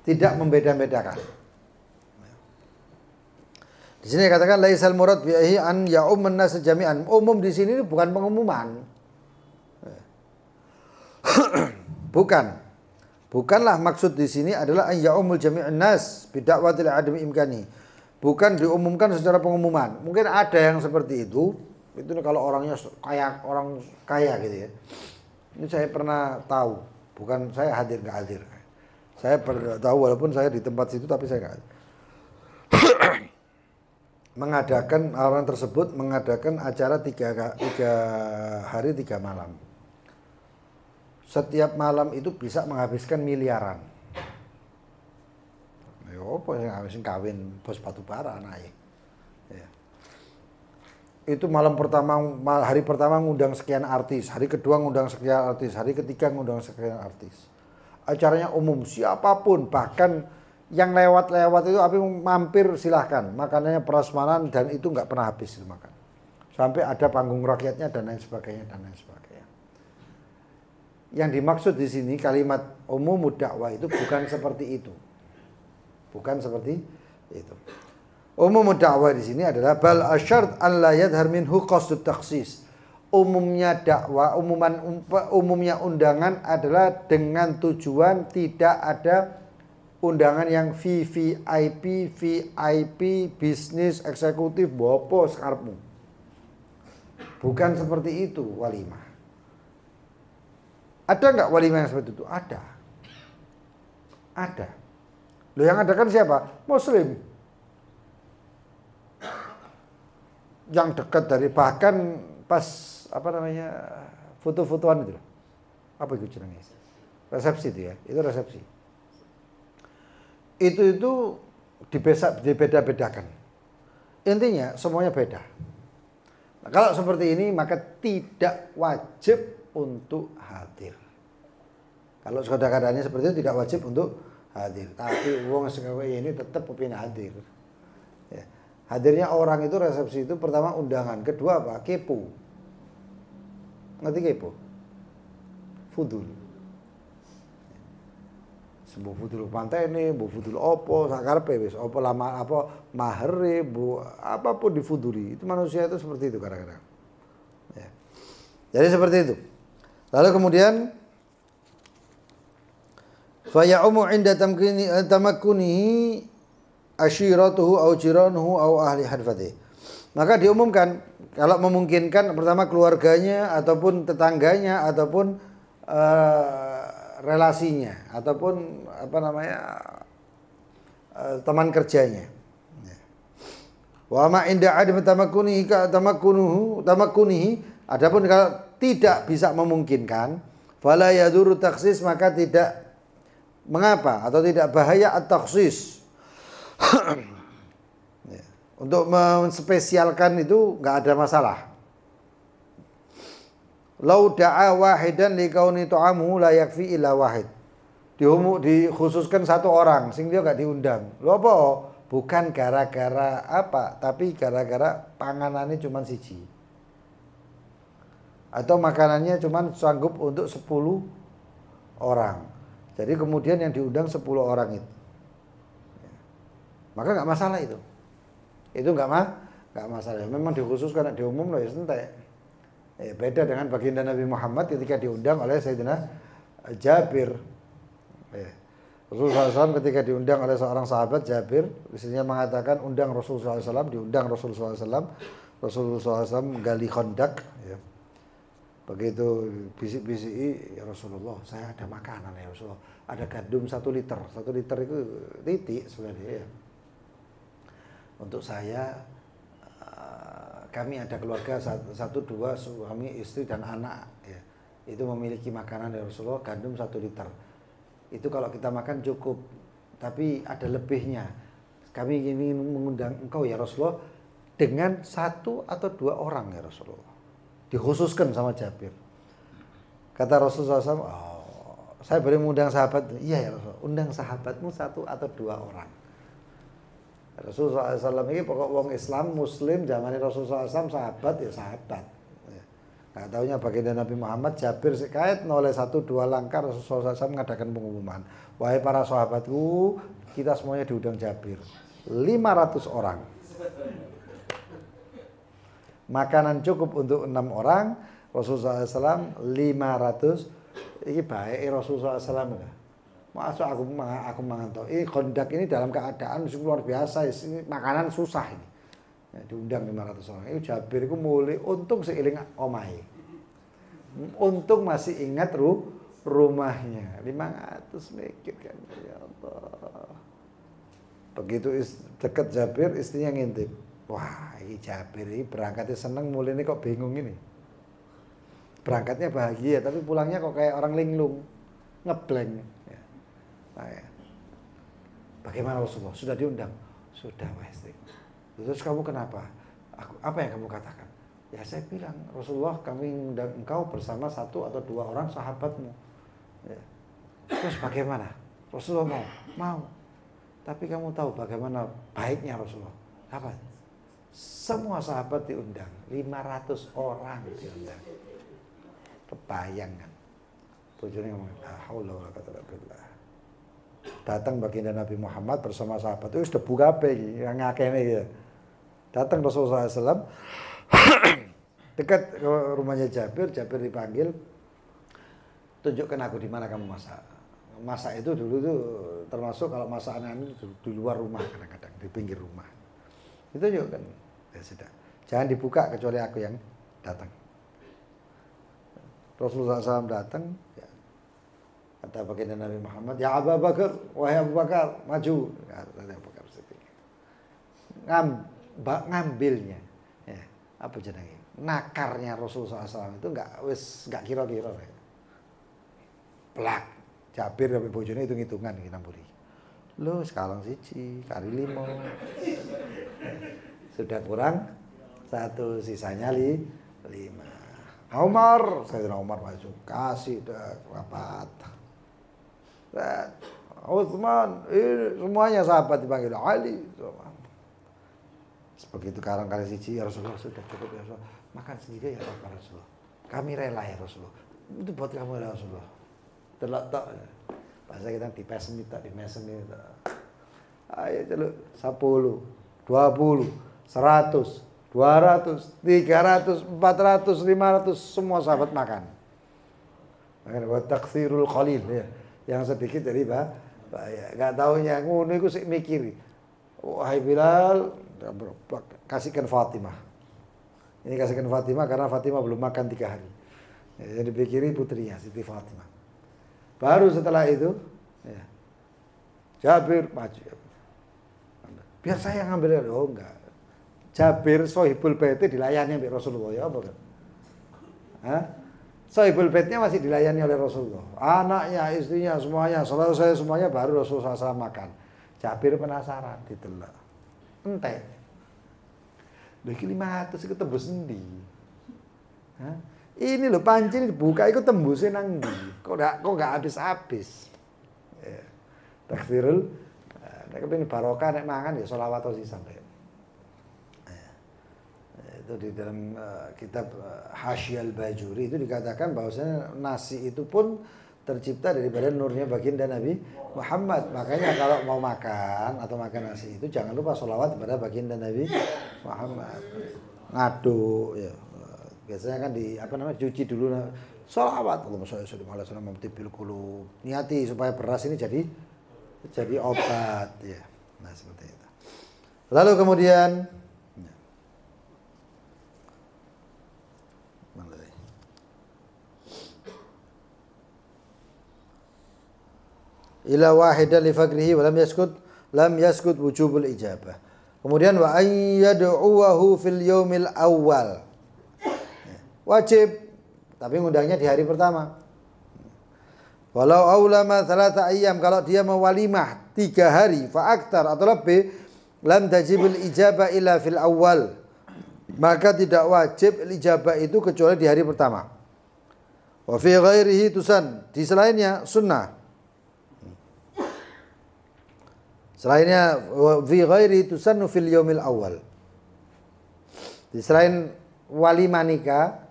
tidak membeda-bedakan. Di sini katakan laisal murad bihi an ya'umman nas jami'an. Umum di sini bukan pengumuman. Bukanlah maksud di sini adalah an ya'umul jami'an nas bid'awatil adami imkani. Bukan diumumkan secara pengumuman. Mungkin ada yang seperti itu. Itu kalau orangnya kayak orang kaya gitu ya. Ini saya pernah tahu. Bukan saya hadir nggak hadir. Saya pernah tahu walaupun saya di tempat situ tapi saya nggak hadir. Mengadakan orang tersebut mengadakan acara 3 hari 3 malam. Setiap malam itu bisa menghabiskan miliaran. Ya apa yang ngabisin kawin bos batu bara anaknya. Ya. Itu malam pertama, hari pertama ngundang sekian artis, hari kedua ngundang sekian artis, hari ketiga ngundang sekian artis. Acaranya umum, siapapun, bahkan yang lewat-lewat itu tapi mampir silahkan. Makanannya prasmanan dan itu nggak pernah habis makan. Sampai ada panggung rakyatnya dan lain sebagainya dan lain sebagainya. Yang dimaksud di sini kalimat umum dakwah itu bukan seperti itu. Bukan seperti itu. Umum dakwah di sini adalah bal asyart an la yadhhar minhu qasdut takhsis. Umumnya dakwah, umumnya undangan adalah dengan tujuan tidak ada undangan yang VIP, bisnis, eksekutif, bopo sekarepmu. Bukan seperti itu walimah. Ada nggak walimah yang seperti itu? Ada. Ada. Loh yang ada kan siapa? Muslim. yang dekat dari bahkan pas apa namanya foto-fotoan itu loh. Apa itu jenengnya? Resepsi itu ya, itu resepsi. Itu dibeda-bedakan. Intinya semuanya beda. Nah, kalau seperti ini maka tidak wajib untuk hadir. Kalau keadaannya seperti itu tidak wajib untuk hadir. Tapi wong segawe ini tetap kepin hadir. Ya. Hadirnya orang itu resepsi itu pertama undangan, kedua apa? Kepo. Ngerti kepo? Fudul. Sebuah fudul pantai ini, bu fudul opo, sakarepe wis opo lama apa mahare, bu apapun difuduli. Itu manusia itu seperti itu kadang-kadang. Ya. Jadi seperti itu. Lalu kemudian fa ya'umu 'inda tamakkunihi ashiratuhu aw jiranuhu aw ahli hadfatihi. Maka diumumkan kalau memungkinkan pertama keluarganya ataupun tetangganya ataupun relasinya ataupun apa namanya teman kerjanya. Wa ma inda adam tamakkunihi adapun kalau tidak bisa memungkinkan fala yaduru takhsis maka tidak mengapa atau tidak bahaya at-takhsis. Untuk menspesialkan itu enggak ada masalah. Lau da'a wahidan li kauni ta'amuhu la yakfi illa wahid. Dikhususkan satu orang sing dia enggak diundang. Lho apa? Bukan gara-gara apa, tapi gara-gara panganannya cuma siji. Atau makanannya cuma sanggup untuk 10 orang. Jadi kemudian yang diundang 10 orang itu. Maka enggak masalah itu. Itu enggak masalah. Memang dikhususkan diumum loh ya santai. Beda dengan baginda Nabi Muhammad ketika diundang oleh Sayyidina Jabir. Rasulullah SAW ketika diundang oleh seorang sahabat Jabir, istrinya mengatakan undang Rasulullah SAW, diundang Rasulullah SAW, Rasulullah SAW gali kondak. Ya. Begitu bisik-bisik, ya Rasulullah, saya ada makanan ya Rasulullah, ada gandum 1 liter, 1 liter itu titik sebenarnya. Ya. Untuk saya kami ada keluarga 1, 2 suami, istri dan anak ya. Itu memiliki makanan dari Rasulullah gandum 1 liter. Itu kalau kita makan cukup, tapi ada lebihnya. Kami ingin mengundang engkau ya Rasulullah dengan 1 atau 2 orang ya Rasulullah. Dikhususkan sama Jabir. Kata Rasulullah SAW, saya boleh mengundang sahabat. Iya ya Rasulullah, undang sahabatmu 1 atau 2 orang. Rasulullah SAW ini pokok wong Islam Muslim zaman Rasulullah SAW sahabat ya sahabat. Nah, tahunya baginda Nabi Muhammad Jabir sekait oleh 1-2 langkah Rasulullah SAW mengadakan pengumuman. Wahai para sahabatku, kita semuanya diundang Jabir. 500 orang. Makanan cukup untuk 6 orang. Rasulullah SAW 500. Ini baik Rasulullah SAW. Masuk aku mangan toh. Ini kondak ini dalam keadaan luar biasa. Ini makanan susah ini. Ya, diundang 500 orang. Itu Jabir itu mulai untung seiling omahe. Untung masih ingat rumahnya. 500 mikir kan. Ya Allah. Begitu dekat Jabir istrinya ngintip. Wah, ini Jabir ini berangkatnya seneng, mulai ini kok bingung ini. Berangkatnya bahagia tapi pulangnya kok kayak orang linglung. Ngeblank. Bagaimana Rasulullah? Sudah diundang? Sudah wes. Terus kamu kenapa? Apa yang kamu katakan? Ya saya bilang Rasulullah kami undang engkau bersama 1 atau 2 orang sahabatmu. Ya. Terus bagaimana? Rasulullah mau. Tapi kamu tahu bagaimana baiknya Rasulullah? Apa? Semua sahabat diundang, 500 orang diundang. Kebayang kan? Bojone ngomong, la haula wala quwwata illa billah. Datang baginda Nabi Muhammad bersama sahabat itu sudah buka kabeh yang ngakene ya. Datang Rasulullah SAW dekat ke rumahnya Jabir dipanggil, tunjukkan aku di mana kamu masak. Masak itu dulu tuh termasuk kalau masakan di luar rumah kadang-kadang di pinggir rumah. Itu juga kan ya sudah. Jangan dibuka kecuali aku yang datang. Rasulullah SAW datang. Kata baginda Nabi Muhammad, ya Abu Bakar, wahai Abu Bakar, maju. Kata Abu Bakar sedikit. Ngambilnya. Ya. apa jenenge? Nakarnya Rasulullah SAW itu enggak kira-kira. Plak. Jabir sampai bojone hitung-hitungan iki nampuri. Lho, sekalang siji, kali 5. Sudah kurang 1, sisanya 5. Umar, Sayyidina Umar maju, kasih dah rapat. Utsman, ini semuanya sahabat dipanggil Ali. Begitu kali siji, ya Rasulullah sudah cukup ya Rasulullah. Makan sendiri ya Rasulullah. Kami rela ya Rasulullah. Itu buat kamu ya Rasulullah. Terletak. Bahasa kita dipesen tak dimesen itu. Ayo celuk 10, 20, 100, 200, 300, 400, 500 semua sahabat makan. Makan wa taksirul qalil ya. Yang sedikit jadi bahaya. Enggak taunya ngono iku sik mikir. Wahai Bilal, kasihkan Fatimah. Ini kasihkan Fatimah karena Fatimah belum makan 3 hari. Ya, jadi dipikiri putrinya Siti Fatimah. Baru setelah itu ya, Jabir maju. Biar saya ngambil. Oh enggak. Jabir Sohibul Baitnya dilayani oleh Rasulullah ya apa kan? Hah? Sohibul Baitnya masih dilayani oleh Rasulullah. Anaknya, istrinya, semuanya, selesai semuanya baru Rasulullah SAW makan. Jabir penasaran ditelak. Entek. Lho iki 500 iku tembus endi? Hah? Ini lho panci dibuka iku tembusnya nang ndi? Kok enggak habis-habis. Ya. Takfirul nek kepengin barokah nek mangan ya selawat sisan. Itu di dalam kitab Hasyal Bajuri itu dikatakan bahwasanya nasi itu pun tercipta daripada nurnya baginda Nabi Muhammad. Makanya kalau mau makan atau makan nasi itu jangan lupa sholawat kepada baginda Nabi Muhammad. Ngaduk ya. Biasanya kan cuci dulu sholawat. Allahumma sholli ala sayyidina Muhammad bil qulub. Niati supaya beras ini jadi obat ya. Nah, seperti itu. Lalu kemudian ila wahidan li fakrihi wa lam yaskut wujubul ijabah. Kemudian wa ayyad'uhu fil yaumil awwal. Wajib, tapi ngundangnya di hari pertama. Walau aulama 3 ayyam, kalau dia mewalimah 3 hari fa aktar atau lebih, lam tajibul ijabah illa fil awwal. Maka tidak wajib ijabah itu kecuali di hari pertama. Wa fi ghairihi tusan, di selainnya sunnah. Selainnya fi ghairi tusannu fil yaumil awal. Di selain walimah nikah,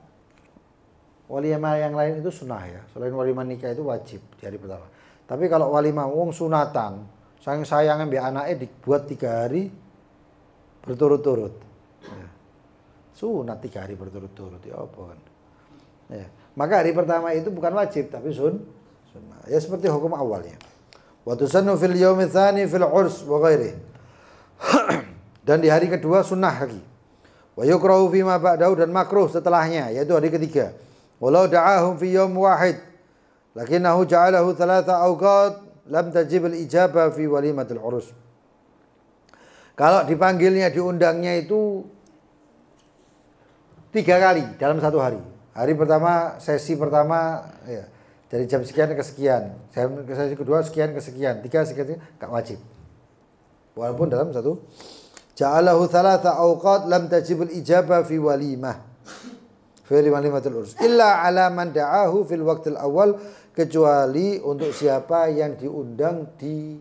walimah yang lain itu sunnah ya. Selain walimah nikah itu wajib di hari pertama. Tapi kalau walimah wong sunatan, sayang-sayangnya mbek anake dibuat 3 hari berturut-turut. Ya. Sunat 3 hari berturut-turut ya apa kan. Ya. Maka hari pertama itu bukan wajib tapi sunnah. Ya seperti hukum awalnya. Wa tusannu fil yaumi tsani fil urs wa ghairi. Dan di hari kedua sunnah lagi. Wa yukrahu fi ma ba'dahu, dan makruh setelahnya yaitu hari ketiga. Walau da'ahum fi yaum wahid lakinnahu ja'alahu 3 awqat lam tajib al ijabah fi walimatil urus. Kalau dipanggilnya diundangnya itu 3 kali dalam 1 hari. Hari pertama, sesi pertama ya, dari jam sekian ke sekian, sesi kedua sekian ke sekian, 3 sekian, enggak wajib. Walaupun dalam satu ja'alahu 3 awqat lam tajibul ijabah fi walimah. Fi walimatul urus. Illa ala man da'ahu fil waqtil awal, kecuali untuk siapa yang diundang di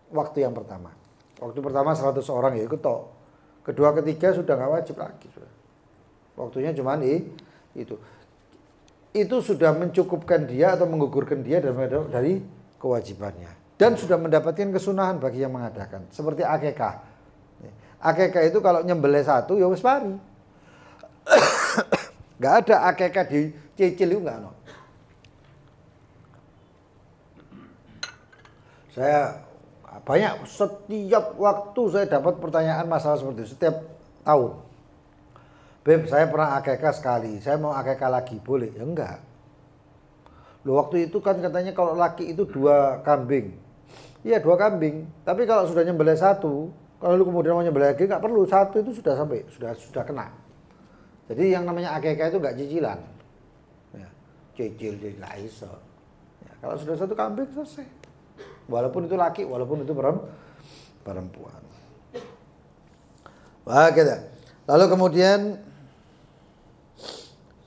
waktu yang pertama. Waktu pertama 100 orang ya ikut tok. Kedua ketiga sudah enggak wajib lagi sudah. Waktunya cuma itu. Itu sudah mencukupkan dia atau menggugurkan dia dari kewajibannya, dan sudah mendapatkan kesunahan bagi yang mengadakan. Seperti akekah. Akekah itu kalau nyembelih 1 ya wis mari. Enggak ada akekah dicicil itu enggak ono. Saya banyak, setiap waktu saya dapat pertanyaan masalah seperti itu setiap tahun. Beb, saya pernah akekah sekali, saya mau akekah lagi, boleh? Ya enggak. Loh, waktu itu kan katanya kalau laki itu 2 kambing. Iya 2 kambing, tapi kalau sudah nyembelih 1, kalau lu kemudian mau nyembelih lagi enggak perlu, 1 itu sudah sampai, sudah kena. Jadi yang namanya akekah itu nggak cicilan. Ya, cicil nggak iso. Ya, kalau sudah satu kambing selesai. Walaupun itu laki, walaupun itu perempuan. Wah, kita. Lalu kemudian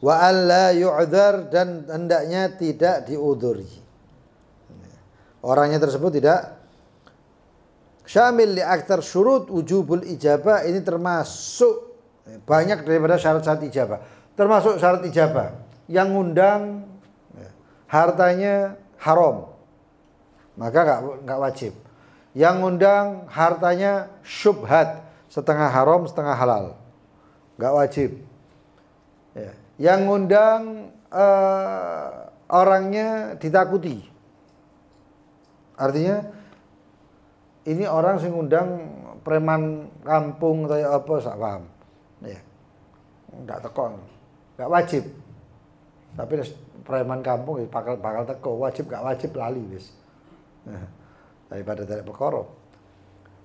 wa alla yu'dzar, dan hendaknya tidak diudhuri. Orangnya tersebut tidak syamil li aktsar syurut wujubul ijabah, ini termasuk banyak daripada syarat-syarat ijabah. Termasuk syarat ijabah yang ngundang hartanya haram, maka enggak wajib. Yang ngundang hartanya syubhat, setengah haram setengah halal, enggak wajib. Ya. Yang ngundang orangnya ditakuti, artinya ini orang sing ngundang preman kampung atau apa, sak paham. Ya. Enggak teko, enggak wajib. Tapi preman kampung bakal teko, wajib enggak wajib lali wis. Nah, daripada dari perkara.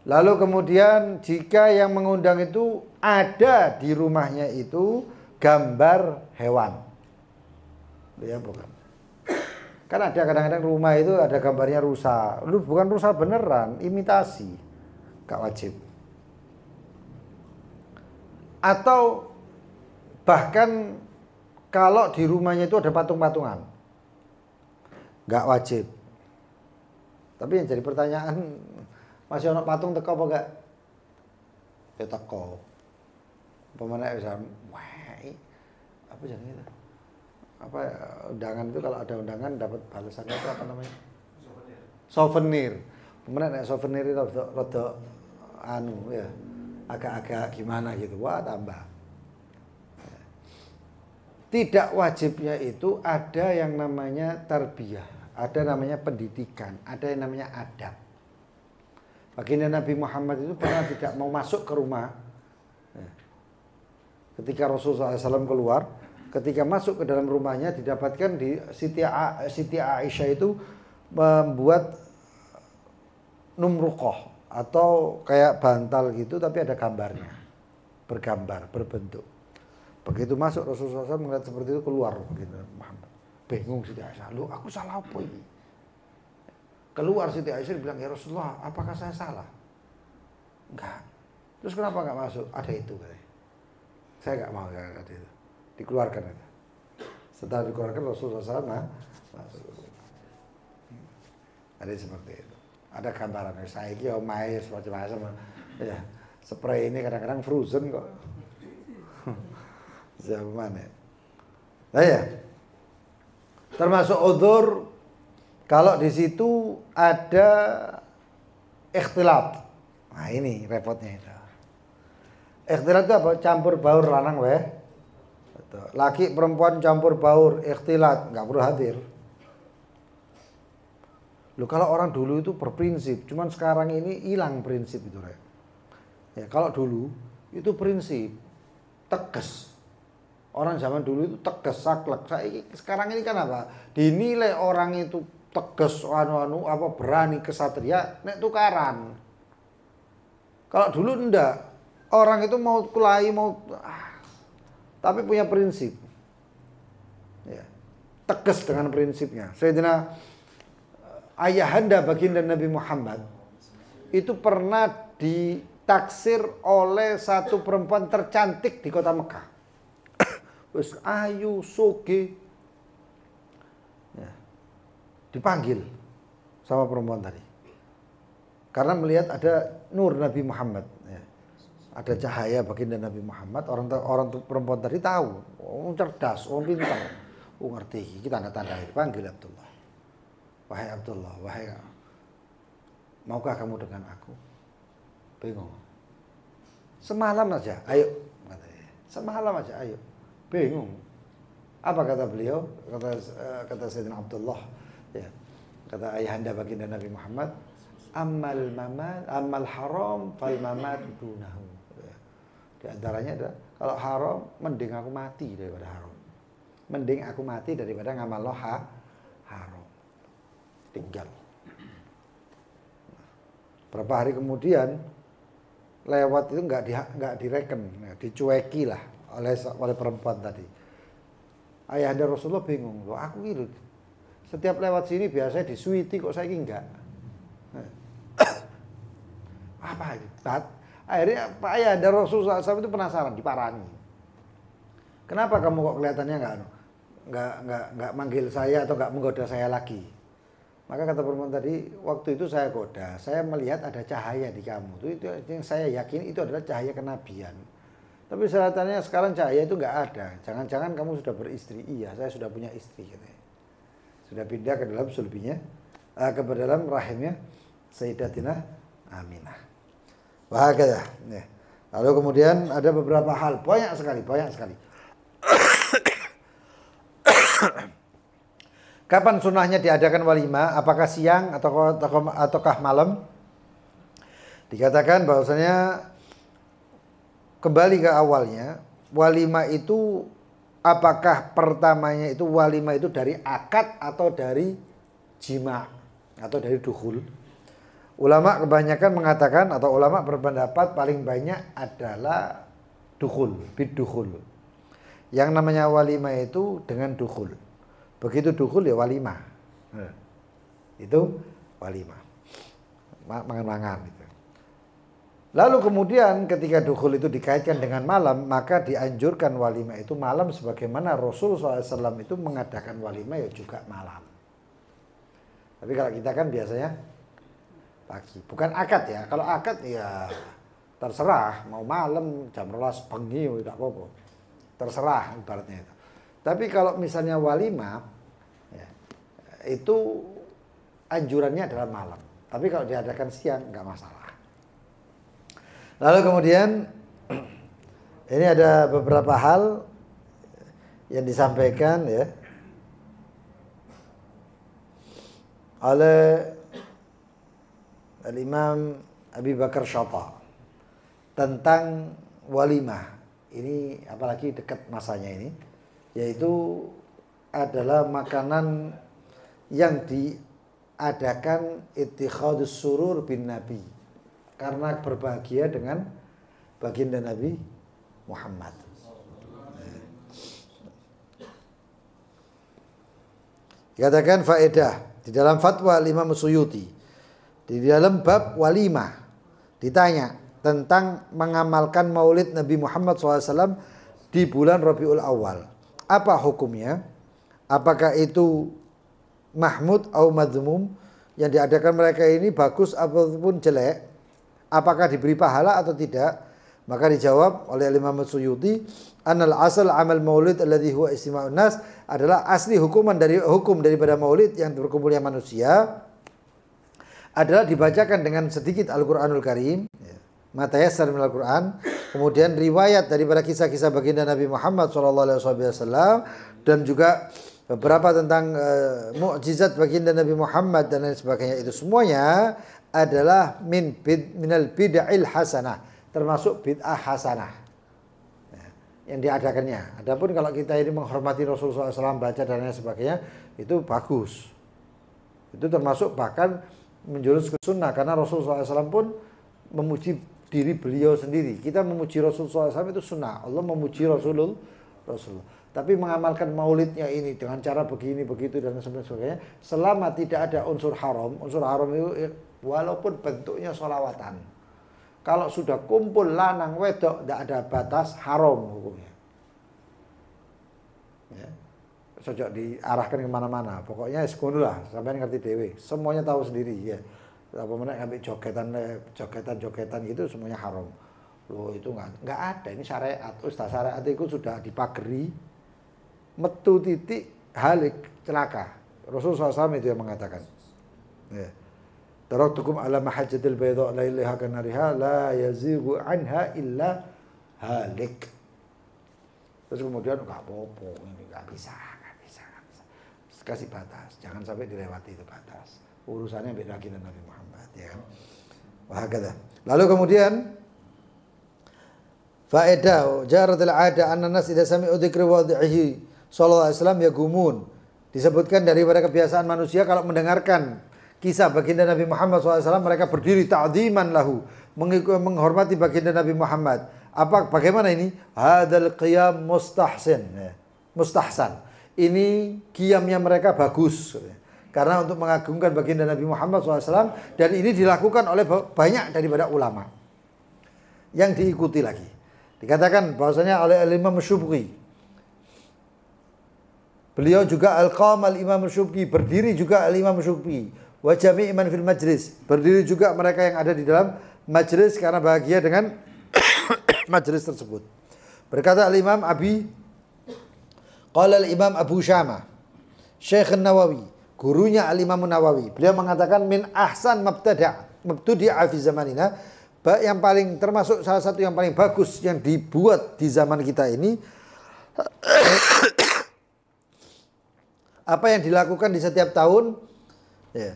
Lalu kemudian jika yang mengundang itu ada di rumahnya itu gambar hewan. Ya bukan. Kan ada kadang-kadang rumah itu ada gambarnya rusa. Lu bukan rusa beneran, imitasi. Gak wajib. Atau bahkan kalau di rumahnya itu ada patung-patungan, gak wajib. Tapi yang jadi pertanyaan, masih ono patung teko apa gak? Ya teko. Pemenang bisa, wah, apa jangan itu? Apa undangan itu, kalau ada undangan dapat balasannya itu apa namanya? Souvenir. Kemudian souvenir itu rada anu ya, agak-agak gimana gitu. Wah, tambah. Tidak wajibnya itu ada yang namanya tarbiyah, ada namanya pendidikan, ada yang namanya adab. Baginda Nabi Muhammad itu pernah tidak mau masuk ke rumah. Ketika Rasulullah SAW keluar, ketika masuk ke dalam rumahnya didapatkan di Siti Aisyah itu membuat numruqoh atau kayak bantal gitu, tapi ada gambarnya, bergambar, berbentuk. Begitu masuk Rasulullah SAW melihat seperti itu, keluar begitu Muhammad. Bingung Siti Aisyah, lu aku salah apa ini? Keluar Siti Aisyah bilang, ya Rasulullah, apakah saya salah? Enggak. Terus kenapa enggak masuk? Ada itu katanya. Saya enggak mau ada itu. Dikeluarkan itu. Setelah dikeluarkan Rasulullah SAW masuk. Ada seperti itu. Ada gambaran. Saya ini omae macam-macam. Ya, spray ini kadang-kadang frozen kok. Zaman ya. Nah ya. Termasuk udzur kalau di situ ada ikhtilat. Nah ini repotnya itu. Ikhtilat itu apa? Campur baur lanang weh. Laki perempuan campur baur, ikhtilat, nggak perlu hadir. Loh, kalau orang dulu itu berprinsip, cuman sekarang ini hilang prinsip itu, Rek. Ya, kalau dulu itu prinsip, tegas. Orang zaman dulu itu tegas, saklek. Sekarang ini kan apa? Dinilai orang itu tegas, apa berani, kesatria, nek tukaran. Kalau dulu enggak, orang itu mau kelahi, tapi punya prinsip. Ya, tegas dengan prinsipnya. Sayyidina ayahanda baginda Nabi Muhammad itu pernah ditaksir oleh satu perempuan tercantik di kota Mekah. Wis ayu, soge. Ya, dipanggil sama perempuan tadi. Karena melihat ada nur Nabi Muhammad. Ya. Ada cahaya baginda Nabi Muhammad. Orang perempuan tadi tahu. Orang cerdas, orang pintar. Ngerti. Kita tanda-tanda. Panggil Abdullah. Wahai Abdullah, maukah kamu dengan aku? Bingung. Semalam aja, ayo. Katanya. Semalam aja, ayo. Bingung. Apa kata beliau? Kata Sayyidina Abdullah. Ya. Kata ayahanda baginda Nabi Muhammad, amal haram fal mamat dunahu. Ya. Di antaranya ada, kalau haram mending aku mati daripada haram. Mending aku mati daripada ngamal haram. Tinggal. Berapa hari kemudian lewat itu nggak direken, dicueki lah oleh perempuan tadi. Ayahanda Rasulullah bingung, loh aku gitu. Setiap lewat sini biasanya disuiti kok saya enggak. Apa itu? Akhirnya Pak Ayahanda Rasulullah SAW itu penasaran, diparani. Kenapa kamu kok kelihatannya enggak manggil saya atau enggak menggoda saya lagi? Maka kata perempuan tadi, waktu itu saya goda, saya melihat ada cahaya di kamu. Itu yang saya yakin itu adalah cahaya kenabian. Tapi selatannya sekarang cahaya itu enggak ada. Jangan-jangan kamu sudah beristri. Iya, saya sudah punya istri. Katanya. Sudah pindah ke dalam sulbinya, ke dalam rahimnya Sayyidatina Aminah. Wahakata. Lalu kemudian ada beberapa hal, banyak sekali. Kapan sunnahnya diadakan walimah? Apakah siang ataukah malam? Dikatakan bahwasanya kembali ke awalnya, walimah itu apakah pertamanya itu walimah itu dari akad atau dari jima atau dari dukhul? Ulama kebanyakan mengatakan atau ulama berpendapat paling banyak adalah dukhul, bid-dukhul. Yang namanya walimah itu dengan dukhul. Begitu dukhul ya walimah. Itu walimah. Mangan-mangan gitu. Lalu kemudian ketika dukhul itu dikaitkan dengan malam, maka dianjurkan walimah itu malam sebagaimana Rasul SAW itu mengadakan walimah ya juga malam. Tapi kalau kita kan biasanya pagi. Bukan akad ya. Kalau akad ya terserah mau malam jam 12 bengi tidak apa-apa. Terserah ibaratnya itu. Tapi kalau misalnya walimah ya, itu anjurannya adalah malam. Tapi kalau diadakan siang nggak masalah. Lalu kemudian ini ada beberapa hal yang disampaikan ya oleh Al-Imam Abi Bakar Syata tentang walimah. Ini apalagi dekat masanya ini, yaitu adalah makanan yang diadakan ittikhadus surur bin Nabi karena berbahagia dengan baginda Nabi Muhammad. Dikatakan faedah di dalam fatwa Imam Suyuti di dalam bab walimah ditanya tentang mengamalkan maulid Nabi Muhammad SAW di bulan Rabiul Awal. Apa hukumnya? Apakah itu mahmud atau madzmum? Yang diadakan mereka ini bagus ataupun jelek? Apakah diberi pahala atau tidak? Maka dijawab oleh Imam Suyuti, annal asal amal maulid alladhi huwa istima'un nas adalah asli hukum daripada maulid yang berkumpulnya manusia adalah dibacakan dengan sedikit Al-Qur'anul Karim. Mata yassar minal Quran, kemudian riwayat daripada kisah-kisah baginda Nabi Muhammad SAW dan juga beberapa tentang mukjizat baginda Nabi Muhammad dan lain sebagainya, itu semuanya adalah minal bid'il hasanah, termasuk bid'ah hasanah yang diadakannya. Adapun kalau kita ini menghormati Rasulullah SAW, baca dan lain sebagainya, itu bagus. Itu termasuk bahkan menjurus ke sunnah karena Rasulullah SAW pun memuji diri beliau sendiri. Kita memuji Rasulullah SAW itu sunnah. Allah memuji Rasulullah. Tapi mengamalkan maulidnya ini dengan cara begini, begitu dan sebagainya, selama tidak ada unsur haram itu walaupun bentuknya sholawatan. Kalau sudah kumpul lanang wedok, tidak ada batas, haram hukumnya. Ya. Sejak diarahkan kemana-mana. Pokoknya sekolah lah, sampai ngerti dewe. Semuanya tahu sendiri ya. Apa mana ngambil jogetan gitu semuanya haram. Loh itu enggak ada, ini syariat. Ustaz, syariat itu sudah dipagari metu titik halik celaka. Rasulullah SAW itu yang mengatakan. Ya. Taraktukum ala mahajjatil bayda lailaha kanariha la yazighu anha illa halik. Terus kemudian enggak apa-apa, ini enggak bisa. Kasih batas, jangan sampai dilewati itu batas. Urusannya beda dengan Nabi Muhammad, ya kan? Wahakata. Lalu kemudian faedah jaratul ada anna nas idza sami'u dzikra wadhihi sallallahu alaihi wasallam yagumun. Disebutkan daripada kebiasaan manusia kalau mendengarkan kisah baginda Nabi Muhammad SAW, mereka berdiri ta'dhiman lahu, menghormati baginda Nabi Muhammad. Bagaimana ini? Hadzal qiyam mustahsin. Ya. Mustahsan. Ini qiyamnya mereka bagus. Karena untuk mengagungkan baginda Nabi Muhammad SAW. Dan ini dilakukan oleh banyak daripada ulama. Yang diikuti lagi. Dikatakan bahwasanya oleh Imam Syubki. Beliau juga al-qam al-Imam Syubki. Berdiri juga al-Imam Syubki. Wa jami' man fil majlis. Berdiri juga mereka yang ada di dalam majlis karena bahagia dengan majlis tersebut. Berkata al-Imam Qala al-Imam Abu Syamah Syekh Nawawi, gurunya al-Imam Nawawi. Beliau mengatakan min ahsan mabtudi'a fi zamanina, yang paling termasuk salah satu yang paling bagus yang dibuat di zaman kita ini apa yang dilakukan di setiap tahun ya,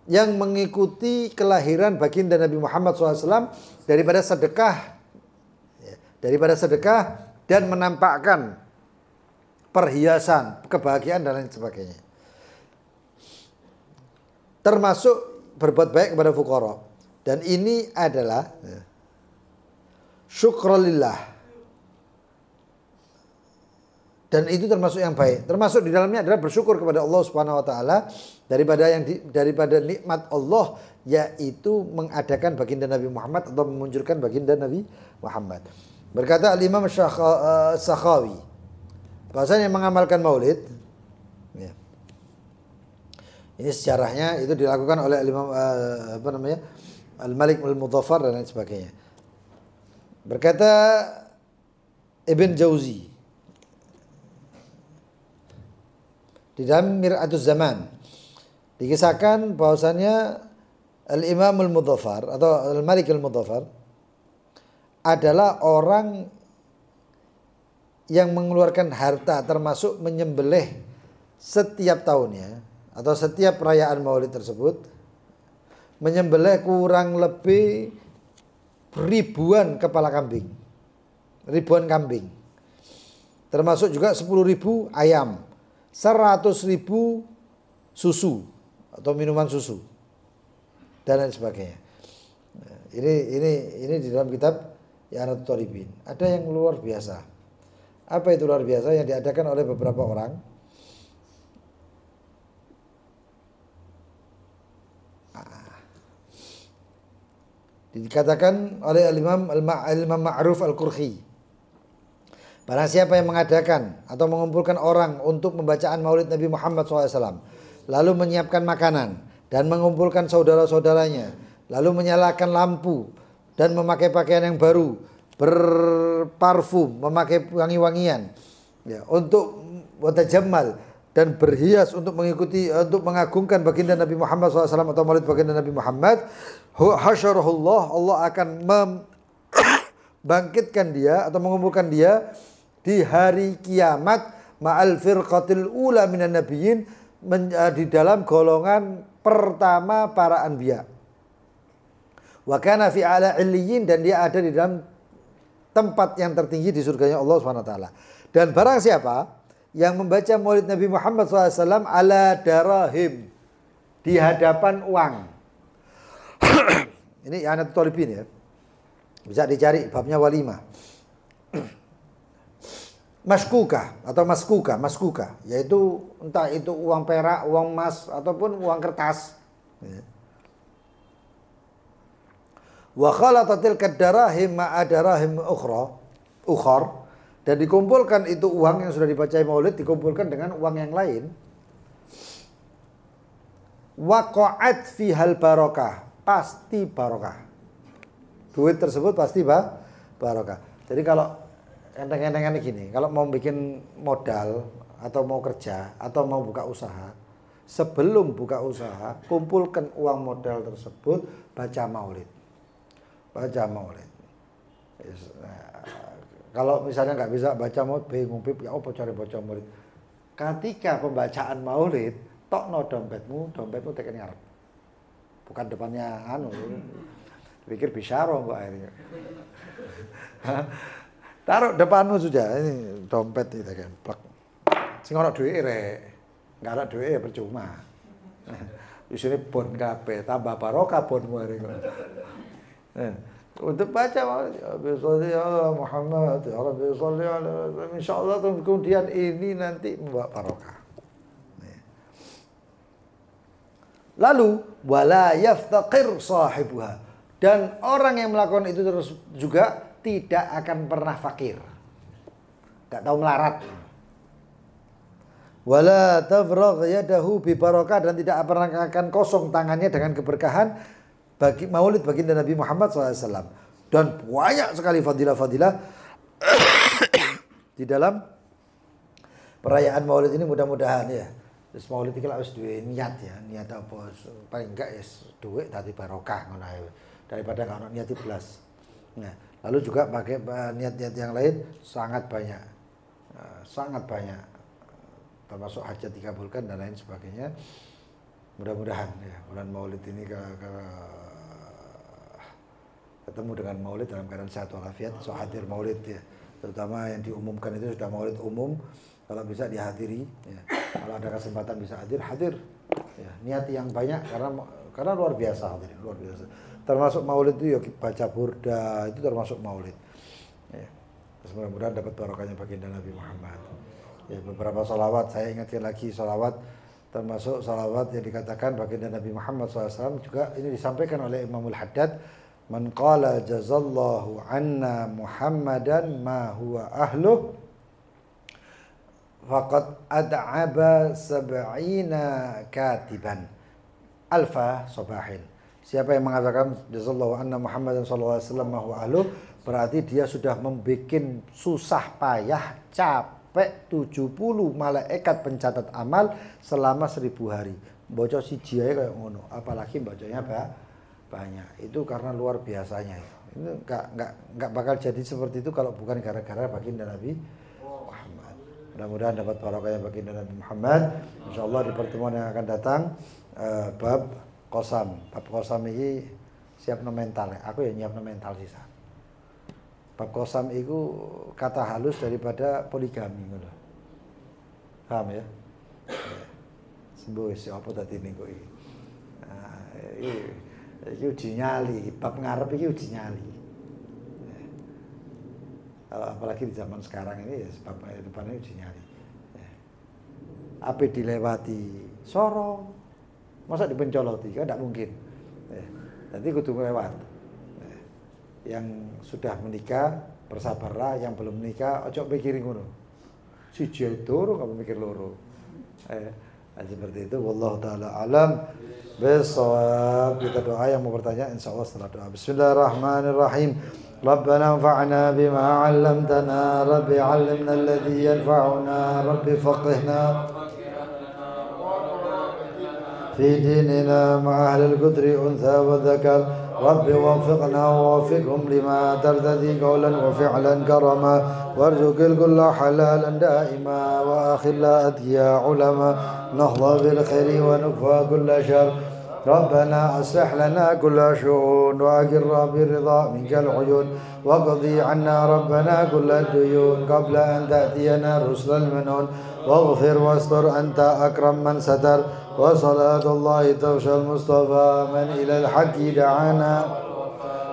yang mengikuti kelahiran baginda Nabi Muhammad SAW daripada sedekah dan menampakkan perhiasan, kebahagiaan dan lain sebagainya. Termasuk berbuat baik kepada fuqara. Dan ini adalah syukrulillah. Dan itu termasuk yang baik. Termasuk di dalamnya adalah bersyukur kepada Allah Subhanahu wa taala daripada nikmat Allah, yaitu mengadakan baginda Nabi Muhammad atau memunculkan baginda Nabi Muhammad. Berkata Al-Imam Sakhawi, bahasanya mengamalkan maulid ya. Ini sejarahnya itu dilakukan oleh Imam Al-Malik Al-Mudhaffar dan lain sebagainya. Berkata Ibn Jauzi di dalam Mir'atuz Zaman dikisahkan bahwasannya Al-Imam Al-Mudhaffar atau Al-Malik Al-Mudhaffar adalah orang yang mengeluarkan harta termasuk menyembelih setiap tahunnya atau setiap perayaan maulid tersebut, menyembelih kurang lebih ribuan kepala kambing, ribuan kambing, termasuk juga 10.000 ayam, 100.000 susu atau minuman susu dan lain sebagainya. Ini di dalam kitab I'anatul Talibin. Ada yang luar biasa. Apa itu luar biasa yang diadakan oleh beberapa orang? Dikatakan oleh Imam Ma'ruf Al-Qurhi, barang siapa yang mengadakan atau mengumpulkan orang untuk pembacaan maulid Nabi Muhammad SAW, lalu menyiapkan makanan dan mengumpulkan saudara-saudaranya, lalu menyalakan lampu dan memakai pakaian yang baru, berparfum, memakai wangi-wangian ya, untuk watajammal dan berhias untuk mengagungkan baginda Nabi Muhammad SAW atau maulid baginda Nabi Muhammad, hasyarahullah, Allah akan membangkitkan dia atau mengumpulkan dia di hari kiamat ma'al firqatil ula minan nabiyyin, di dalam golongan pertama para anbiya. Wa kana fi ala illiyin, dan dia ada di dalam tempat yang tertinggi di surganya Allah SWT. Dan barang siapa yang membaca maulid Nabi Muhammad SAW ala darahim, di hadapan uang. Ini I'anatul Talibin ya. Bisa dicari babnya walimah. Maskuka atau maskuka, yaitu entah itu uang perak, uang emas ataupun uang kertas. Wa khalatatil kadarahim ma'adarahim ukhar, dan dikumpulkan itu uang yang sudah dibacai maulid dikumpulkan dengan uang yang lain. Waqa'at fihal barokah, pasti barokah. Duit tersebut pasti barokah. Jadi kalau enteng-entengan gini, kalau mau bikin modal atau mau kerja atau mau buka usaha, sebelum buka usaha kumpulkan uang modal tersebut, baca maulid. Baca maulid. Kalau misalnya nggak bisa baca maulid, bingung ya apa cari baca maulid. Ketika pembacaan maulid, tokno dompetmu tekan ngarep. Bukan depannya pikir bisyaro kok akhirnya. Taruh depanmu sudah, ini dompet itu kan, plek. Sing ana duwike rek. Enggak ada duwike ya percuma. Di sini bon kabeh, tambah barokah bonmu arek. Untuk baca maulid, ya Rabbi sholli ala Muhammad, ya Rabbi sholli ala, insyaallah kemudian ini nanti membawa barokah. Lalu wala yaftaqir sahibuha, dan orang yang melakukan itu terus juga tidak akan pernah fakir, nggak tahu melarat. Wala tafragh yadahu bi barakah, dan tidak pernah akan kosong tangannya dengan keberkahan bagi maulid baginda Nabi Muhammad SAW. Dan banyak sekali fadilah-fadilah di dalam perayaan maulid ini, mudah-mudahan ya. Terus maulid iki harus duwe niat ya, niat apa paling enggak ya duit dadi barokah ngono ae daripada kalau niat iblas. Nah, lalu juga pakai niat-niat yang lain sangat banyak. Sangat banyak. Termasuk hajat dikabulkan dan lain sebagainya. Mudah-mudahan ya bulan maulid ini ketemu dengan maulid dalam keadaan sehat walafiat, so hadir maulid ya. Terutama yang diumumkan itu sudah maulid umum. Kalau bisa dihadiri, ya. Kalau ada kesempatan bisa hadir, ya. Niat yang banyak karena luar biasa, luar biasa. Termasuk maulid itu ya baca burda itu termasuk maulid. Ya. Terus mudah-mudahan dapat barokahnya baginda Nabi Muhammad. Ya, beberapa salawat saya ingatkan lagi, salawat termasuk salawat yang dikatakan baginda Nabi Muhammad SAW juga ini disampaikan oleh Imamul Haddad. Man qala jazallahu anna Muhammadan ma huwa ahluh faqad ad'aba sab'ina katiban alfa sabahin. Siapa yang mengatakan jazallahu anna Muhammadan sallallahu alaihi wasallam wa ahlu, berarti dia sudah membuat susah payah capek 70 malaikat pencatat amal selama 1000 hari. Baca siji ae kayak ngono, apalagi bacanya banyak. Itu karena luar biasanya. Ini enggak bakal jadi seperti itu kalau bukan gara-gara baginda Nabi Muhammad. Mudah-mudahan dapat barokahnya baginda Nabi Muhammad. Insyaallah di pertemuan yang akan datang bab qasam. Bab qasam ini siapno mental. Aku ya nyiapno mental sisa. Bab qasam itu kata halus daripada poligami ngono. Paham ya? Sembuh wis apa tadi niku iki. Nah, iki uji nyali, bab ngarep iki uji nyali. Apalagi di zaman sekarang ini ya sebab depannya uji nyali. Apa dilewati sorong, masa dipencoloti kan tidak mungkin. Nanti kudu lewat. Yang sudah menikah bersabarlah, yang belum menikah ojo pikirin ngono. Siji loro kamu mikir loro. Seperti itu. Wallahu taala alam bisawab. Kita doa yang mau bertanya insyaallah setelah doa. Bismillahirrahmanirrahim. ربنا انفعنا بما علمتنا رب علمنا الذي ينفعنا رب فقهنا في ديننا مع أهل القدر أنثى وذكر رب وفقنا ووفقهم لما ترتدي قولا وفعلا كرما وارزق الكل حلالا دائما وآخر لا أتيا علما نحظى بالخير ونكفى كل شر ربنا أصلح لنا كل شؤون وأقر بالرضا منك العيون وقضي عنا ربنا كل الديون قبل أن تأتينا رسل المنون واغفر واستر أنت أكرم من ستر وصلاة الله تغشى المصطفى من إلى الحق دعانا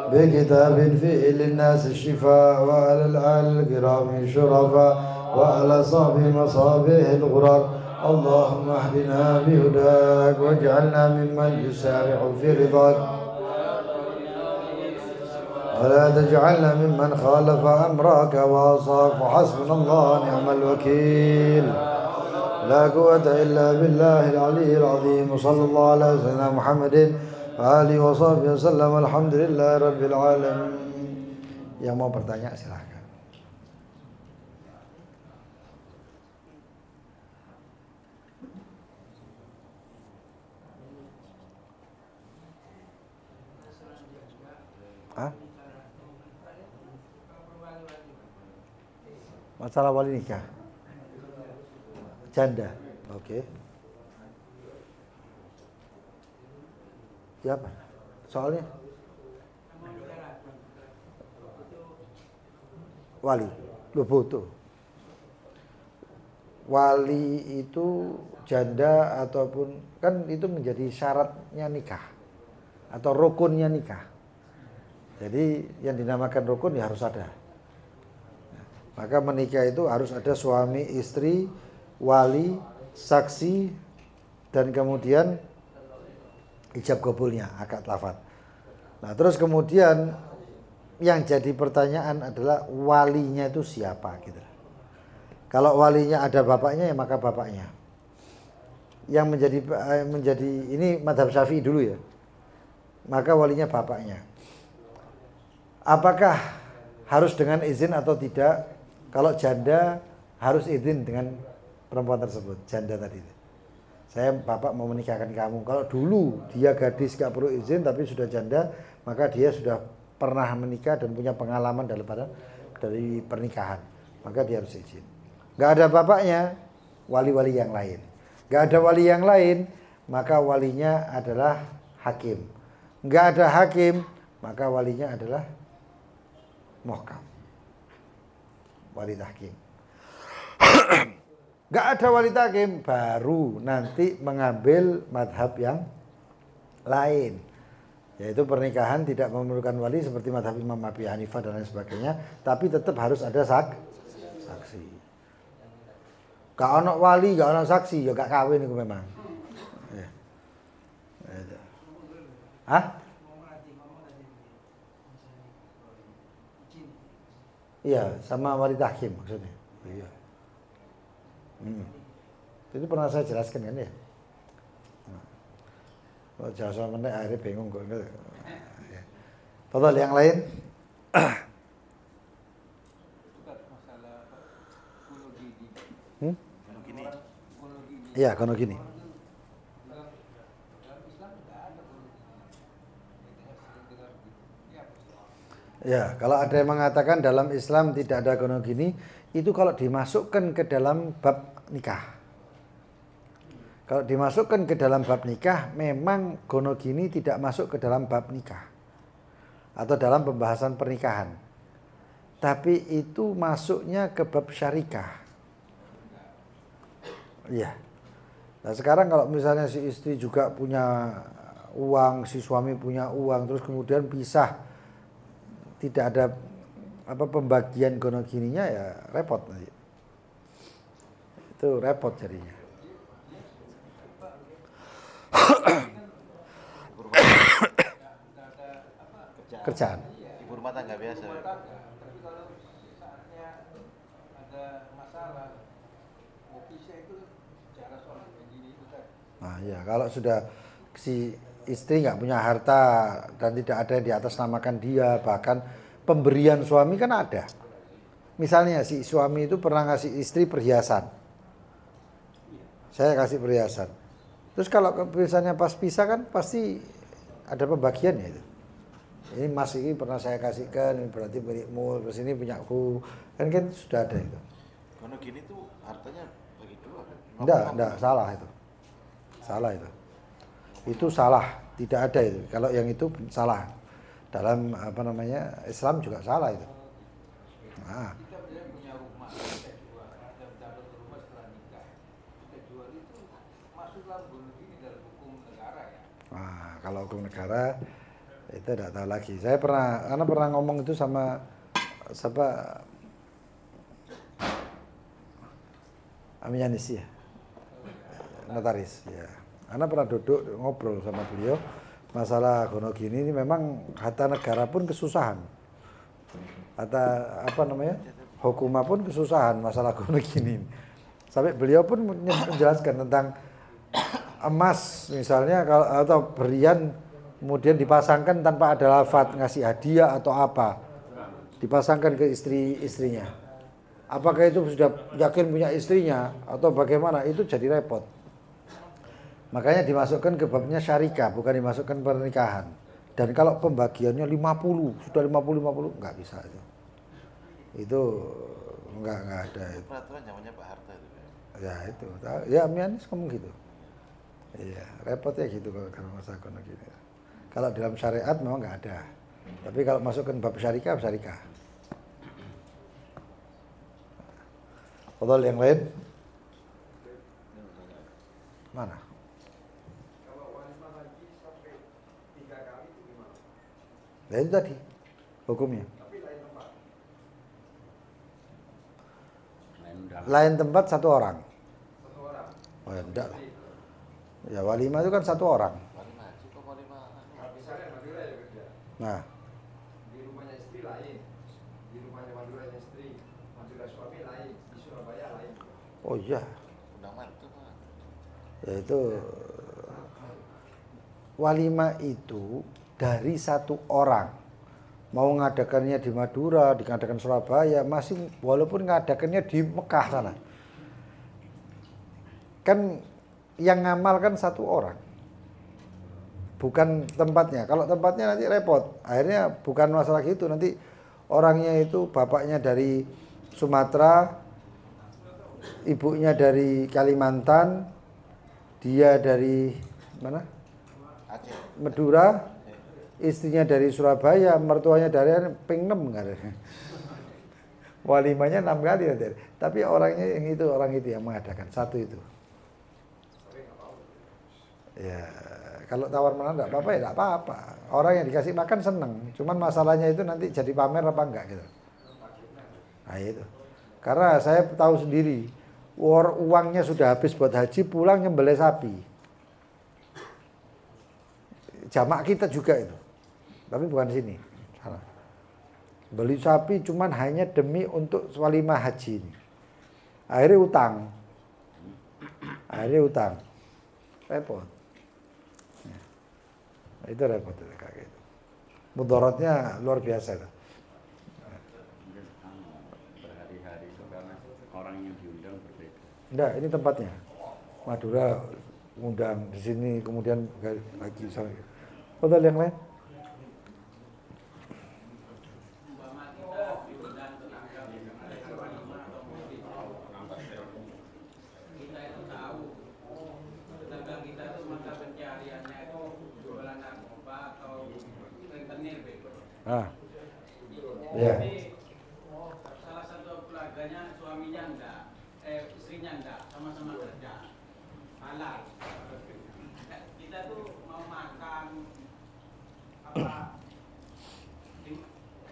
بكتاب فيه للناس الشفاء وعلى الآل الكرام الشرفاء وعلى صحب مصابيح الغرر اللهم اهدنا بهداك واجعلنا ممن يسارع في رضاك ولا تجعلنا ممن خالف أمرك وعصاك وحسبنا الله ونعم الوكيل لا قوة إلا بالله العلي العظيم وصلى الله على سيدنا محمد وآله وصحبه وسلم الحمد لله رب العالمين. Yang mau bertanya silahkan. Masalah wali nikah janda, oke. Siapa? Soalnya wali, lu butuh. Wali itu janda ataupun kan itu menjadi syaratnya nikah atau rukunnya nikah. Jadi yang dinamakan rukun ya harus ada. Maka menikah itu harus ada suami, istri, wali, saksi, dan kemudian ijab kabulnya, akad lafadz. Nah terus kemudian yang jadi pertanyaan adalah walinya itu siapa gitu. Kalau walinya ada bapaknya ya maka bapaknya. Yang menjadi ini mazhab Syafi'i dulu ya. Maka walinya bapaknya. Apakah harus dengan izin atau tidak? Kalau janda harus izin dengan perempuan tersebut, janda tadi. Saya bapak mau menikahkan kamu. Kalau dulu dia gadis gak perlu izin tapi sudah janda, maka dia sudah pernah menikah dan punya pengalaman dari pernikahan. Maka dia harus izin. Gak ada bapaknya, wali-wali yang lain. Gak ada wali yang lain, maka walinya adalah hakim. Gak ada hakim, maka walinya adalah muhkam. Wali tahkim. Gak ada wali tahkim, baru nanti mengambil madhab yang lain, yaitu pernikahan tidak memerlukan wali seperti madhab Imam Abi Hanifah dan lain sebagainya, tapi tetap harus ada saksi. Gak ono wali, gak ono saksi, ya gak kawin itu memang. Ya. Hah? Iya, sama wali tahkim maksudnya. Iya. Itu pernah saya jelaskan kan ya. Kalau jasa menek akhirnya bingung kok. Total yang lain. Iya, kono gini. Ya, kalau ada yang mengatakan dalam Islam tidak ada kono gini, itu kalau dimasukkan ke dalam bab nikah. Kalau dimasukkan ke dalam bab nikah, memang gono gini tidak masuk ke dalam bab nikah atau dalam pembahasan pernikahan. Tapi itu masuknya ke bab syarikah. Iya. Nah sekarang kalau misalnya si istri juga punya uang, si suami punya uang, terus kemudian pisah, tidak ada pembagian gono gininya, ya repot nanti. Itu repot jadinya. Kerjaan. Ibu rumah tangga biasa. Tapi kalau saatnya ada masalah, mau pisah itu cara soal begini itu kan. Nah ya, kalau sudah si istri nggak punya harta dan tidak ada yang diatasnamakan dia, bahkan pemberian suami kan ada. Misalnya si suami itu pernah ngasih istri perhiasan, saya kasih perhiasan. Terus kalau misalnya pas pisah kan pasti ada pembagiannya itu. Ini mas ini pernah saya kasihkan, ini berarti milikmu, terus ini punya aku, kan sudah ada itu. Kono gini tuh hartanya bagi dua kan? Enggak, salah itu. Salah itu. Itu salah, tidak ada itu. Kalau yang itu salah. Dalam Islam juga salah itu. Nah. Kita punya rumah, kita jual, dapat rumah setelah nikah, kita jual itu masuklah bunuh diri dalam hukum negara ya. Nah, kalau hukum negara itu tidak tahu lagi. Saya pernah ngomong itu sama Aminyanis ya, notaris ya. Ana pernah duduk ngobrol sama beliau masalah gono gini, ini memang harta negara pun kesusahan. Hukumah pun kesusahan masalah gono gini. Sampai beliau pun menjelaskan tentang emas misalnya atau berlian kemudian dipasangkan tanpa ada lafadz ngasih hadiah atau apa, dipasangkan ke istrinya. Apakah itu sudah yakin punya istrinya atau bagaimana, itu jadi repot. Makanya dimasukkan ke babnya syarikah, bukan dimasukkan pernikahan. Dan kalau pembagiannya 50, sudah 50 nggak bisa itu. Itu nggak ada. Itu peraturan zamannya Pak Harto itu. Ya itu, ya Mianis ngomong gitu. Iya, repot ya gitu kalau masalah kono gini. Kalau dalam syariat memang nggak ada. Tapi kalau masukkan bab syarikah. Betul yang lain? Mana? Kalau wanita haji sampai 3 kali itu gimana? Ya itu tadi. hukumnya. Lain undangan. Lain tempat satu orang. Satu orang. Oh ya, enggak lah. Ya walimah itu kan satu orang. Walimah haji kok walimah. Nah, misalnya Madura ya kerja. Nah, Di rumahnya istri lain. Di rumahnya Maduranya istri. Madura suami lain. Di Surabaya lain. oh iya, Undang mantu Pak. yaitu walimah itu dari satu orang. Mau ngadakannya di Madura, diadakan Surabaya, masih walaupun ngadakannya di Mekah sana. Kan yang ngamal kan satu orang. Bukan tempatnya. Kalau tempatnya nanti repot. Akhirnya bukan masalah gitu, nanti orangnya itu bapaknya dari Sumatera, ibunya dari Kalimantan, dia dari mana? Aceh. Madura, istrinya dari Surabaya, mertuanya dari ping 6 enggak ada. Walimahnya 6 kali nanti. Tapi orangnya yang itu, orang itu yang mengadakan, satu itu. Ya, kalau tawar menawar enggak apa-apa ya enggak apa-apa. Orang yang dikasih makan seneng. Cuman masalahnya itu nanti jadi pamer apa enggak gitu. Nah itu. Karena saya tahu sendiri, uangnya sudah habis buat haji, pulang nyembelih sapi. Jamak kita juga itu. Tapi bukan di sini. Salah. Beli sapi cuman hanya demi untuk walimah haji ini. Akhirnya utang. Repot. Ya. Itu repot itu kayak gitu. Mudaratnya luar biasa itu. Berhari-hari itu karena orang yang diundang berbeda. Enggak, ini tempatnya. Madura undang di sini, kemudian lagi sana. Hotel yang lain? Kita itu tahu tetangga kita itu mata pencariannya itu jualan narkoba atau rentenir bebas. Ah. Iya. Jadi salah satu keluarganya suaminya enggak, istrinya enggak, sama-sama kerja halal. Kita tuh mau makan apa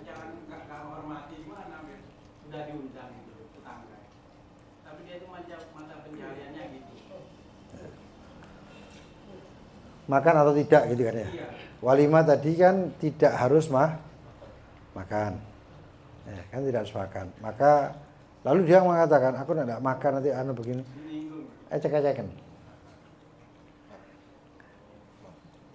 jangan nggak hormati gimana, sudah diundang itu tetangga. Tapi dia itu mata pencariannya gitu. Makan atau tidak gitu kan ya. Iya. Walimah tadi kan tidak harus makan. Ya, kan tidak harus makan. Maka lalu dia mengatakan, aku tidak makan nanti begini. Ecek-ecekan.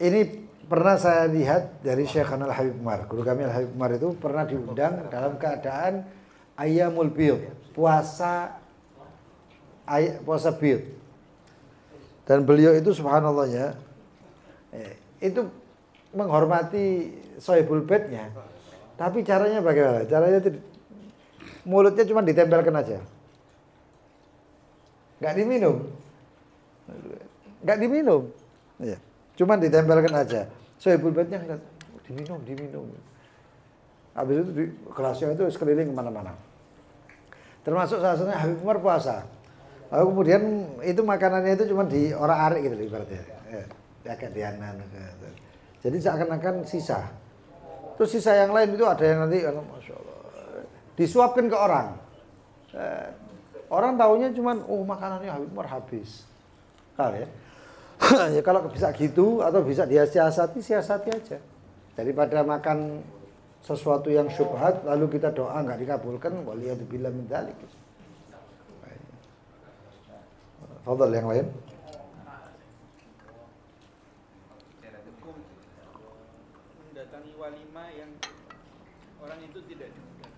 Ini pernah saya lihat dari Syekh Al-Habib Umar. Guru kami Al-Habib Umar itu pernah diundang dalam keadaan Ayyamul Bid, puasa bid. Dan beliau itu subhanallah ya, itu menghormati Sohibul Baitnya. Tapi caranya bagaimana? Caranya itu mulutnya cuma ditempelkan aja. Nggak diminum. Ya. Cuma ditempelkan aja. Sohibul Baitnya enggak diminum. Habis itu di kelasnya itu sekeliling kemana-mana. Termasuk salah satunya Habib Umar puasa. Lalu kemudian itu makanannya itu cuma di orak-arik gitu ibaratnya. Agak dianan. Jadi seakan-akan sisa. Terus sisa yang lain itu ada yang nanti, Masya Allah, disuapkan ke orang. Orang taunya cuma, makanannya Habib Umar habis. Ya. Ya kalau bisa gitu atau bisa dia siasati aja. Daripada makan sesuatu yang syubhat lalu kita doa nggak dikabulkan, waliyadzubillah min dzalik. Fadhal yang lain. Hukum mendatangi walimah yang orang itu tidak diundang.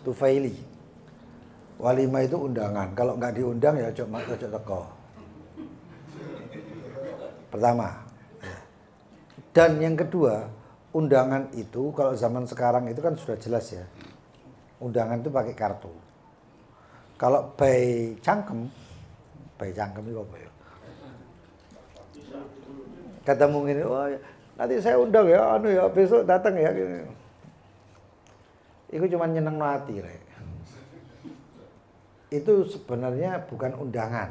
Tufaili. Walimah itu undangan. Kalau nggak diundang ya cuma teko. Pertama. Dan yang kedua, undangan itu kalau zaman sekarang itu kan sudah jelas ya. Undangan itu pakai kartu. Kalau by cangkem itu apa ya? Ketemu gini, nanti saya undang ya, besok datang ya. Itu cuma nyeneng hati, Rek. Itu sebenarnya bukan undangan.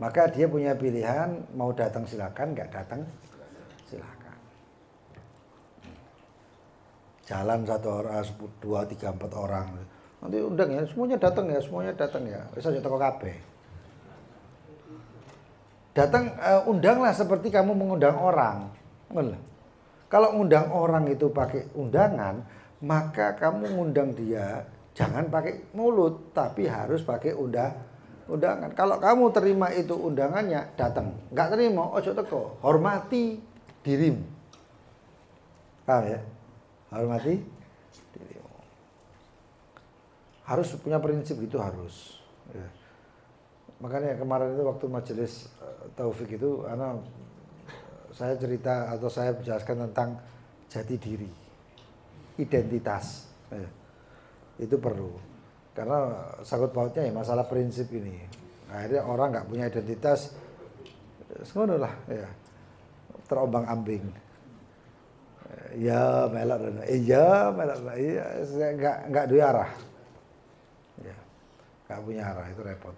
Maka dia punya pilihan, mau datang silakan, nggak datang silakan. jalan 1 orang, 2, 3, 4 orang. Nanti undang ya, semuanya datang ya. Wis aja teko kabeh. Datang undanglah seperti kamu mengundang orang. Ngono. Kalau undang orang itu pakai undangan, maka kamu ngundang dia jangan pakai mulut, tapi harus pakai undangan. Kalau kamu terima itu undangannya, datang. Enggak terima, ojo teko. Hormati dirimu. Paham ya? Hormati dirimu. Harus punya prinsip itu harus. Ya. Makanya kemarin itu waktu majelis Taufik itu, saya cerita atau saya menjelaskan tentang jati diri, identitas. Ya. Itu perlu. Karena sangkut pautnya ya masalah prinsip ini. Akhirnya orang nggak punya identitas, semuanya lah, ya. Terombang-ambing. Ya melok, iya melok, iya nggak dua arah, ya nggak punya arah, itu repot.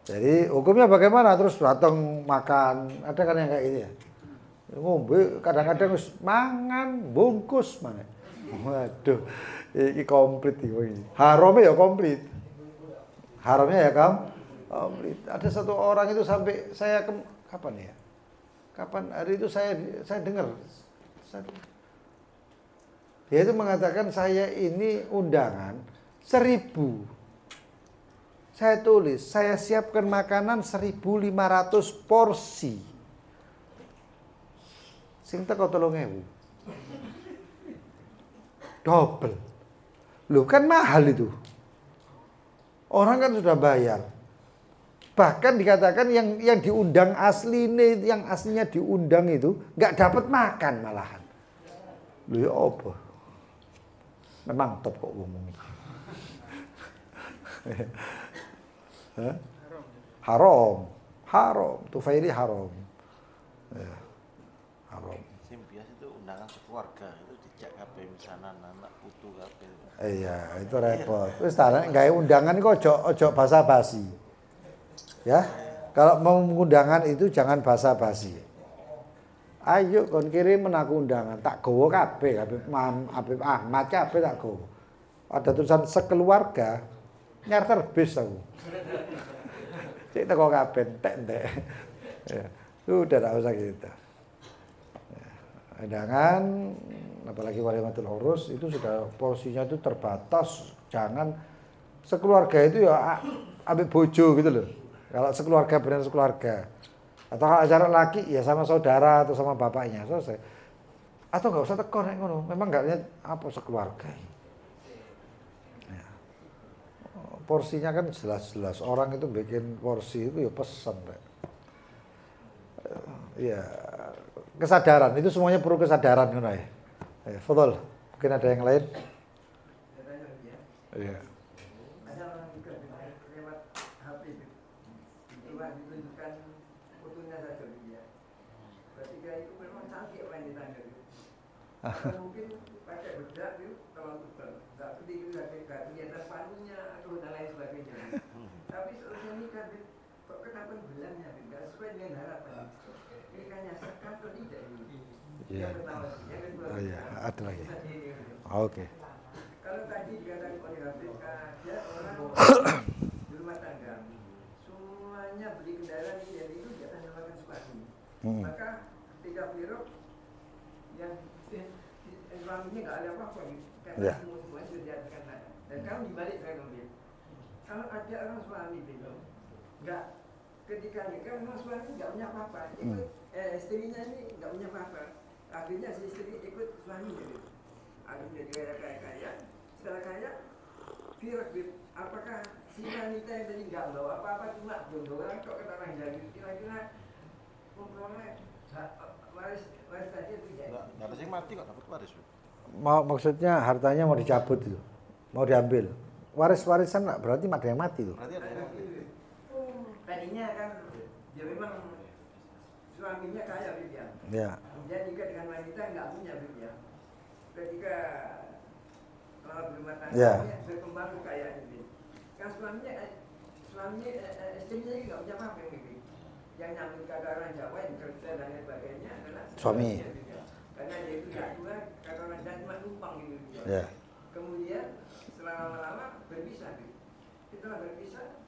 Jadi hukumnya bagaimana? Terus datang makan, ada kan yang kayak gitu ya, ngombe kadang-kadang mangan bungkus mana, waduh, ini komplit ini, haramnya ya komplit, komplit. Ada satu orang itu sampai saya kapan ya? Kapan hari itu saya dengar dia itu mengatakan saya ini undangan 1.000, saya tulis saya siapkan makanan 1.500 porsi sing teko 3.000 double loh, kan mahal itu, orang kan sudah bayar. Bahkan dikatakan yang diundang yang aslinya diundang itu nggak dapat makan malahan. Loh ya apa? Memang top kok ngomongnya. Haram. Tufaili haram. Ya, haram. Biasa itu undangan sekeluarga itu dijak kabeh misanan anak putu kabeh. Iya, itu repot. Terus tarane gawe undangan iku ojo basa-basi. Ya, kalau mau undangan itu jangan basa-basi. Ayo kon kirim aku undangan, tak gowo kabeh, Habib Ahmad kabeh tak gowo. Ada tulisan sekeluarga, nyarter bis aku. Cek teko kabeh entek. Ya, udah tak usah gitu. Ya, undangan apalagi walimatul urus itu sudah porsinya itu terbatas, jangan sekeluarga itu ya ambek bojo gitu loh. Kalau sekeluarga benar sekeluarga, atau kalau acara laki ya sama saudara atau sama bapaknya selesai. Atau nggak usah teko nek ngono, memang nggak lihat apa sekeluarga. Ya. Porsinya kan jelas-jelas, orang itu bikin porsi itu ya pesan, Pak. Ya kesadaran itu semuanya perlu kesadaran ngono ya. Fadhol, mungkin ada yang lain? Iya. Ditunjukkan fotonya saja dia. Ketika itu memang cantik apa yang ditangkap. Atau mungkin pakai bedak itu kalau tebal, nggak pedih itu nggak kelihatan panunya atau dan lain sebagainya. Tapi setelah nikah, kok kenapa bulannya nggak sesuai dengan harapan? Nikahnya sah atau tidak ini? Iya. Yang pertama, yang kedua. Oh iya, ada lagi. Oke. Kalau tadi dikatakan oleh Habib, ada orang di rumah tangga. Semuanya beli kendaraan itu di atas nama suami. Maka ketika beliau yang suaminya nggak ada apa-apa karena semua sudah diaturkan. Dan kamu dibalik saya ngambil. Kalau ada orang suami beliau nggak ketika nikah memang suami nggak punya apa-apa, istrinya ini nggak punya apa-apa. Akhirnya si istri ikut suami gitu. Akhirnya dia kaya. Setelah kaya, apakah si wanita yang tadi nggak bawa apa-apa cuma gondolan kok kata orang jadi kira-kira kompromi waris tadi itu jadi Nggak ada yang mati kok dapat waris. Maksudnya hartanya mau dicabut itu, mau diambil. Waris-warisan berarti ada yang mati tuh. Berarti ada yang mati. Tadinya kan dia memang suaminya kaya dia. Ya. Dia nikah dengan wanita nggak punya dia. Ketika berumah tangga berkembang kekayaan dia. Kan suaminya istrinya juga nggak punya apa-apa yang yang nyambut kata orang Jawa yang kerja dan sebagainya adalah suami. Karena dia itu tidak tua, kata orang cuma numpang gitu. Ya. Kemudian setelah lama-lama berpisah gitu. Setelah berpisah,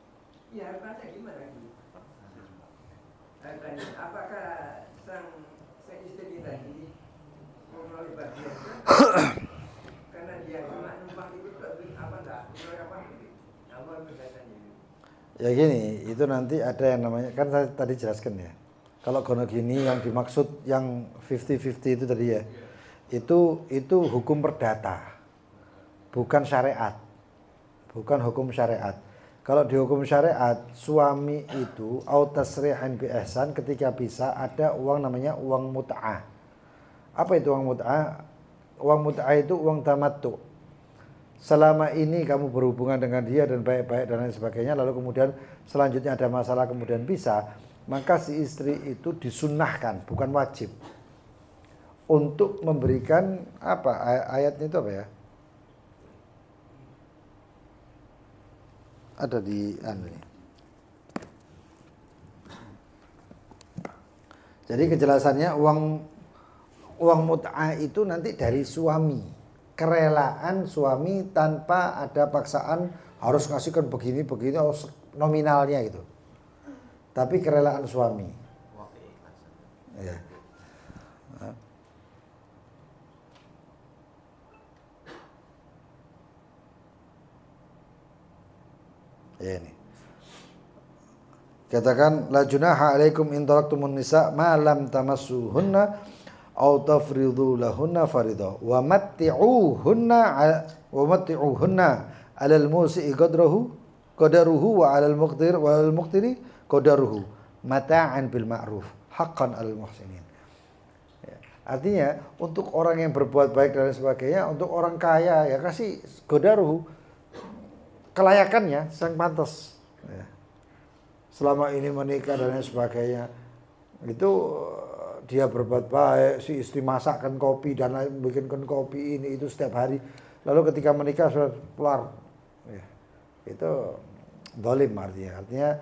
ya hartanya gimana gitu? Hartanya, apakah sang istri tadi memperoleh bagian karena dia cuma numpang itu apa enggak? Apa gitu? Apa perbedaannya? Ya gini, itu nanti ada yang namanya, kan saya tadi jelaskan ya. Kalau gonogini yang dimaksud yang 50-50 itu tadi ya, itu hukum perdata, bukan syariat, bukan hukum syariat. Kalau di hukum syariat, suami itu autasrihan bi ihsan ketika bisa ada uang namanya uang mut'ah. Apa itu uang mut'ah? Uang mut'ah itu uang tamattu. Selama ini kamu berhubungan dengan dia dan baik-baik dan lain sebagainya, lalu kemudian selanjutnya ada masalah kemudian bisa, maka si istri itu disunnahkan, bukan wajib, untuk memberikan apa ayatnya itu apa ya? Ada di ini. Jadi kejelasannya uang mut'ah itu nanti dari suami, kerelaan suami tanpa ada paksaan harus ngasihkan begini harus nominalnya gitu. Tapi kerelaan suami. Ya. Ya ini. Katakan la junaha alaikum in taraktumun nisa ma lam tamassuhunna aw tafridu lahunna faridah wa matti'uhunna 'alal musi'i qadaruhu wa 'alal muqtiri qadaruhu mata'an bil ma'ruf haqqan 'alal muhsinin. Ya. Artinya untuk orang yang berbuat baik dan sebagainya, untuk orang kaya ya kasih qadaruhu, kelayakannya sang pantas. Ya. Selama ini menikah dan sebagainya, itu dia berbuat baik, si istri masakkan kopi dan bikinkan kopi ini itu setiap hari. Lalu ketika menikah sudah keluar, ya, itu zalim artinya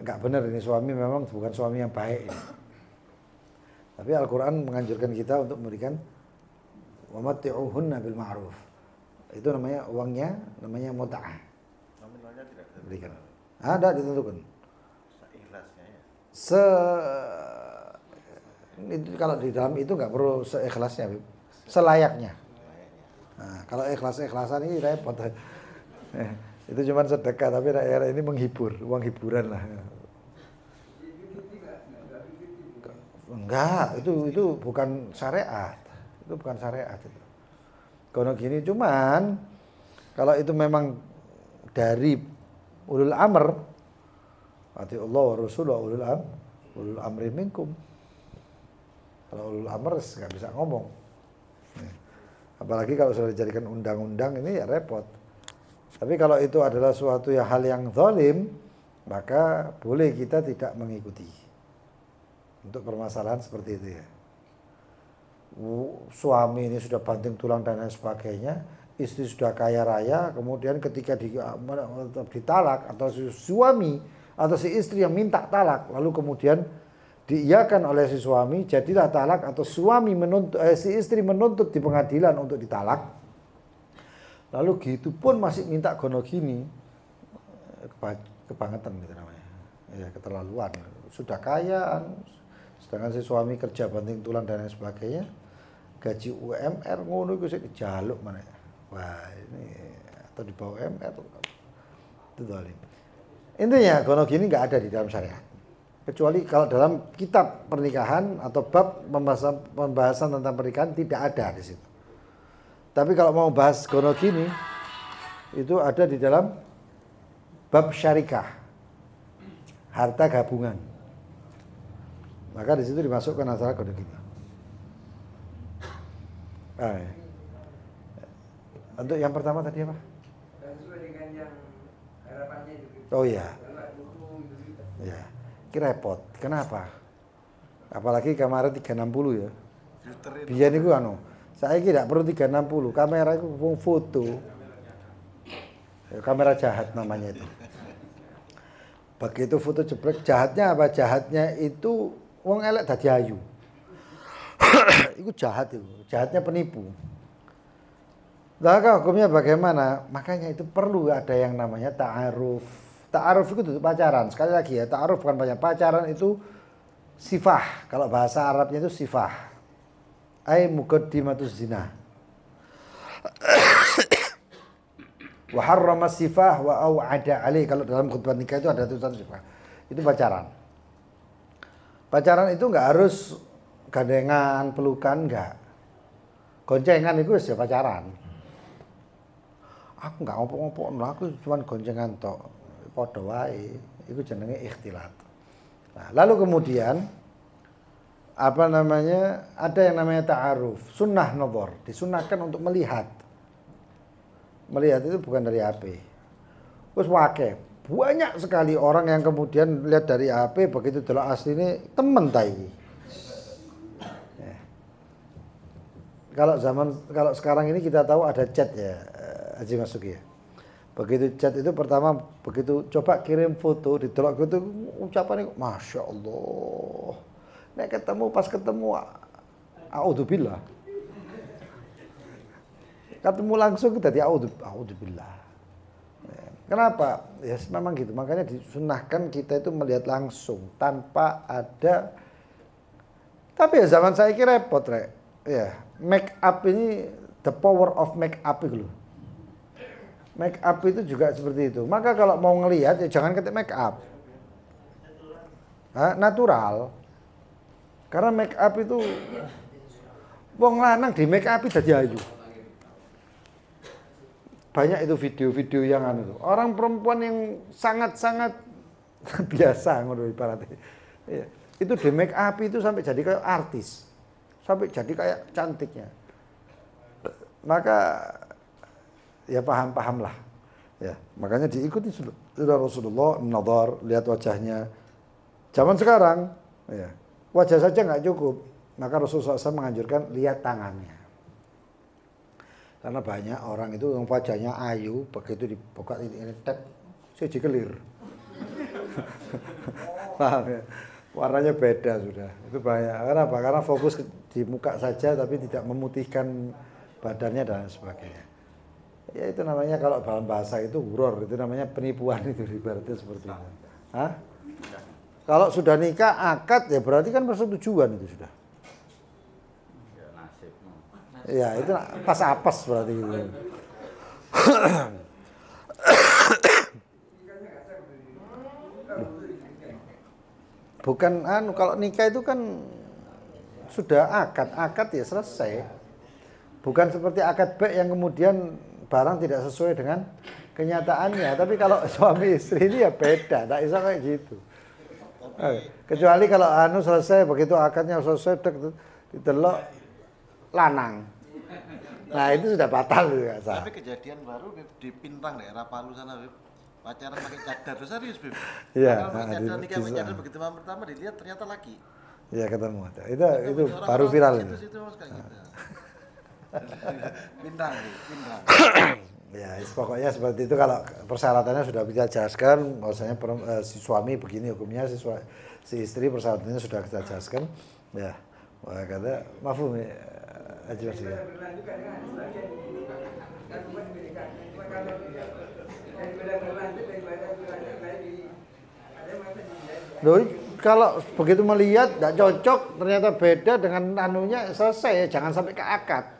nggak benar ini suami, memang bukan suami yang baik ini. Tapi Al-Quran menganjurkan kita untuk memberikan wa matti'uhunna bil ma'ruf. Itu namanya uangnya, namanya mut'ah. Nominalnya tidak Berikan. Ada ditentukan. Itu kalau di dalam itu nggak perlu seikhlasnya, selayaknya. Nah, kalau ikhlas-ikhlasan ini repot. Itu cuma sedekah, tapi daerah ini menghibur, uang hiburan lah. Enggak, itu bukan syariat. Itu bukan syariat itu. Kono gini cuman kalau itu memang dari ulul amr, ati Allah wa Rasul wa ulul amri minkum. Kalau ulul amr nggak bisa ngomong. Apalagi kalau sudah dijadikan undang-undang ini ya repot. Tapi kalau itu adalah suatu hal yang zalim, maka boleh kita tidak mengikuti. Untuk permasalahan seperti itu ya. Suami ini sudah banting tulang dan lain sebagainya, istri sudah kaya raya, kemudian ketika ditalak atau suami atau si istri yang minta talak, lalu kemudian diiyakan oleh si suami, jadilah talak, atau suami menuntut si istri menuntut di pengadilan untuk ditalak, lalu gitu pun masih minta gonogini, kebangetan gitu namanya, ya keterlaluan. Sudah kaya, sedangkan si suami kerja banting tulang dan lain sebagainya, gaji UMR ngono iku sik dijaluk mana, wah ini atau di bawah UMR itu zalim. Intinya gonogini nggak ada di dalam syariat, kecuali kalau dalam kitab pernikahan atau bab pembahasan tentang pernikahan tidak ada di situ. Tapi kalau mau bahas gonogini itu ada di dalam bab syarikah, harta gabungan. Maka di situ dimasukkan masalah gonogini. Untuk yang pertama tadi apa? Sesuai dengan yang harapannya itu. Oh iya. Ya, ini repot. Kenapa? Apalagi kamera 360 ya. Biar niku saya tidak perlu 360, kamera itu foto. Kamera jahat namanya itu. Begitu foto jeblek, jahatnya apa? Jahatnya itu wong elek dadi ayu. Itu jahat itu. Jahatnya penipu. Maka hukumnya bagaimana? Makanya itu perlu ada yang namanya ta'aruf. Ta'aruf itu pacaran. Sekali lagi ya, ta'aruf bukan banyak. Pacaran itu sifah. Kalau bahasa Arabnya itu sifah. Ai muqaddimatuz zina. Wa harrama sifah wa au'ada alaih. Kalau dalam khutbah nikah itu ada tulisan sifah. Itu pacaran. Pacaran itu enggak harus gandengan, pelukan, enggak. Goncengan itu ya pacaran. Aku enggak ngopo-ngopo, aku cuma goncengan tok. Padha wae. Itu jenenge ikhtilat. Nah, lalu kemudian apa namanya? Ada yang namanya ta'aruf, sunnah nazar, disunahkan untuk melihat. Melihat itu bukan dari HP. Wis wake. Banyak sekali orang yang kemudian lihat dari HP begitu delok asline temen ta iki. Kalau sekarang ini kita tahu ada chat ya, Haji Masuki ya. Begitu chat itu pertama begitu coba kirim foto didelok gitu ucapannya Masya Allah. Nek ketemu pas ketemu a'udzubillah. Ketemu langsung kita a'udzubillah. Kenapa? Ya memang gitu. Makanya disunahkan kita itu melihat langsung tanpa ada. Tapi ya zaman saya kira repot, Rek. Ya, make up ini the power of make up itu loh. Make up itu juga seperti itu. Maka kalau mau ngelihat ya jangan ketik make up. Natural. Karena make up itu wong lanang di make up dadi ayu. Banyak itu video-video yang anu. Orang perempuan yang sangat-sangat biasa ngono ibaratnya. Ya, itu di make up itu sampai jadi kayak artis. Sampai jadi kayak cantiknya. Maka ya paham-paham lah. Ya, makanya diikuti sudah Rasulullah nazar, lihat wajahnya. Zaman sekarang, ya, wajah saja nggak cukup. Maka Rasulullah SAW menganjurkan lihat tangannya. Karena banyak orang itu yang wajahnya ayu, begitu dibuka ini tek, saya dikelir. Paham ya? Warnanya beda sudah. Itu banyak. Kenapa? Karena fokus di muka saja tapi tidak memutihkan badannya dan sebagainya. Ya itu namanya kalau dalam bahasa itu huror, itu namanya penipuan itu ibaratnya seperti itu. Hah? Kalau sudah nikah akad ya berarti kan persetujuan itu sudah. Ya nasibmu. Ya itu pas apes berarti gitu. Bukan kalau nikah itu kan sudah akad ya selesai. Bukan seperti akad baik yang kemudian barang tidak sesuai dengan kenyataannya. Tapi kalau suami istri ini ya beda, tak bisa kayak gitu. Kecuali kalau selesai begitu akadnya selesai ditelok lanang. Nah itu sudah batal tuh ya. Tapi kejadian baru di Pintang daerah Palu sana, Beb. Pacaran pakai cadar itu serius, Beb. Iya. Cadar nikah pakai cadar begitu malam pertama dilihat ternyata laki. Iya ketemu. Itu baru viral itu. Itu Mas kayak gitu. Pintang. Ya, pokoknya seperti itu. Kalau persyaratannya sudah kita jelaskan, bahwasanya si suami begini hukumnya, si istri persyaratannya sudah kita jelaskan. Ya, kata mafhum ya, Haji Mas ya. Loh, kalau begitu melihat tidak cocok, ternyata beda dengan anunya, selesai, jangan sampai ke akad.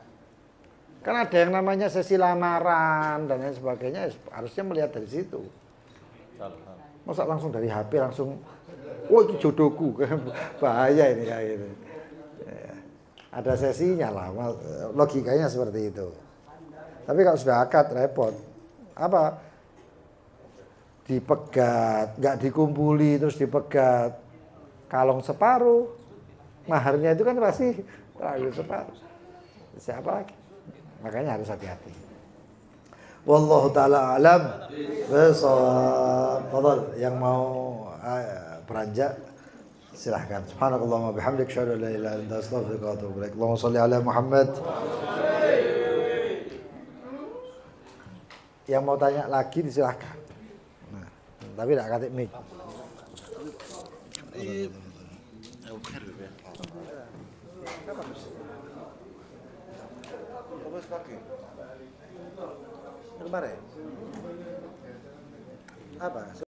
Kan ada yang namanya sesi lamaran dan lain sebagainya, harusnya melihat dari situ. Masa langsung dari HP langsung, oh itu jodohku, bahaya ini kayak gitu. Ya, ada sesinya lah, logikanya seperti itu. Tapi kalau sudah akad repot, apa? Dipegat, nggak dikumpuli terus dipegat, kalong separuh, maharnya itu kan pasti separuh. Siapa lagi? Makanya harus hati-hati. Wallahu taala alam. Fadhal yang mau beranjak silahkan. Subhanakallahumma bihamdik asyhadu an la ilaha illa anta astaghfiruka wa atubu ilaik. Allahumma shalli ala Muhammad. Yang mau tanya lagi disilahkan. Nah, tapi tidak katik mic. Oke, Beb. Apa sebagai? Kemarin? Apa?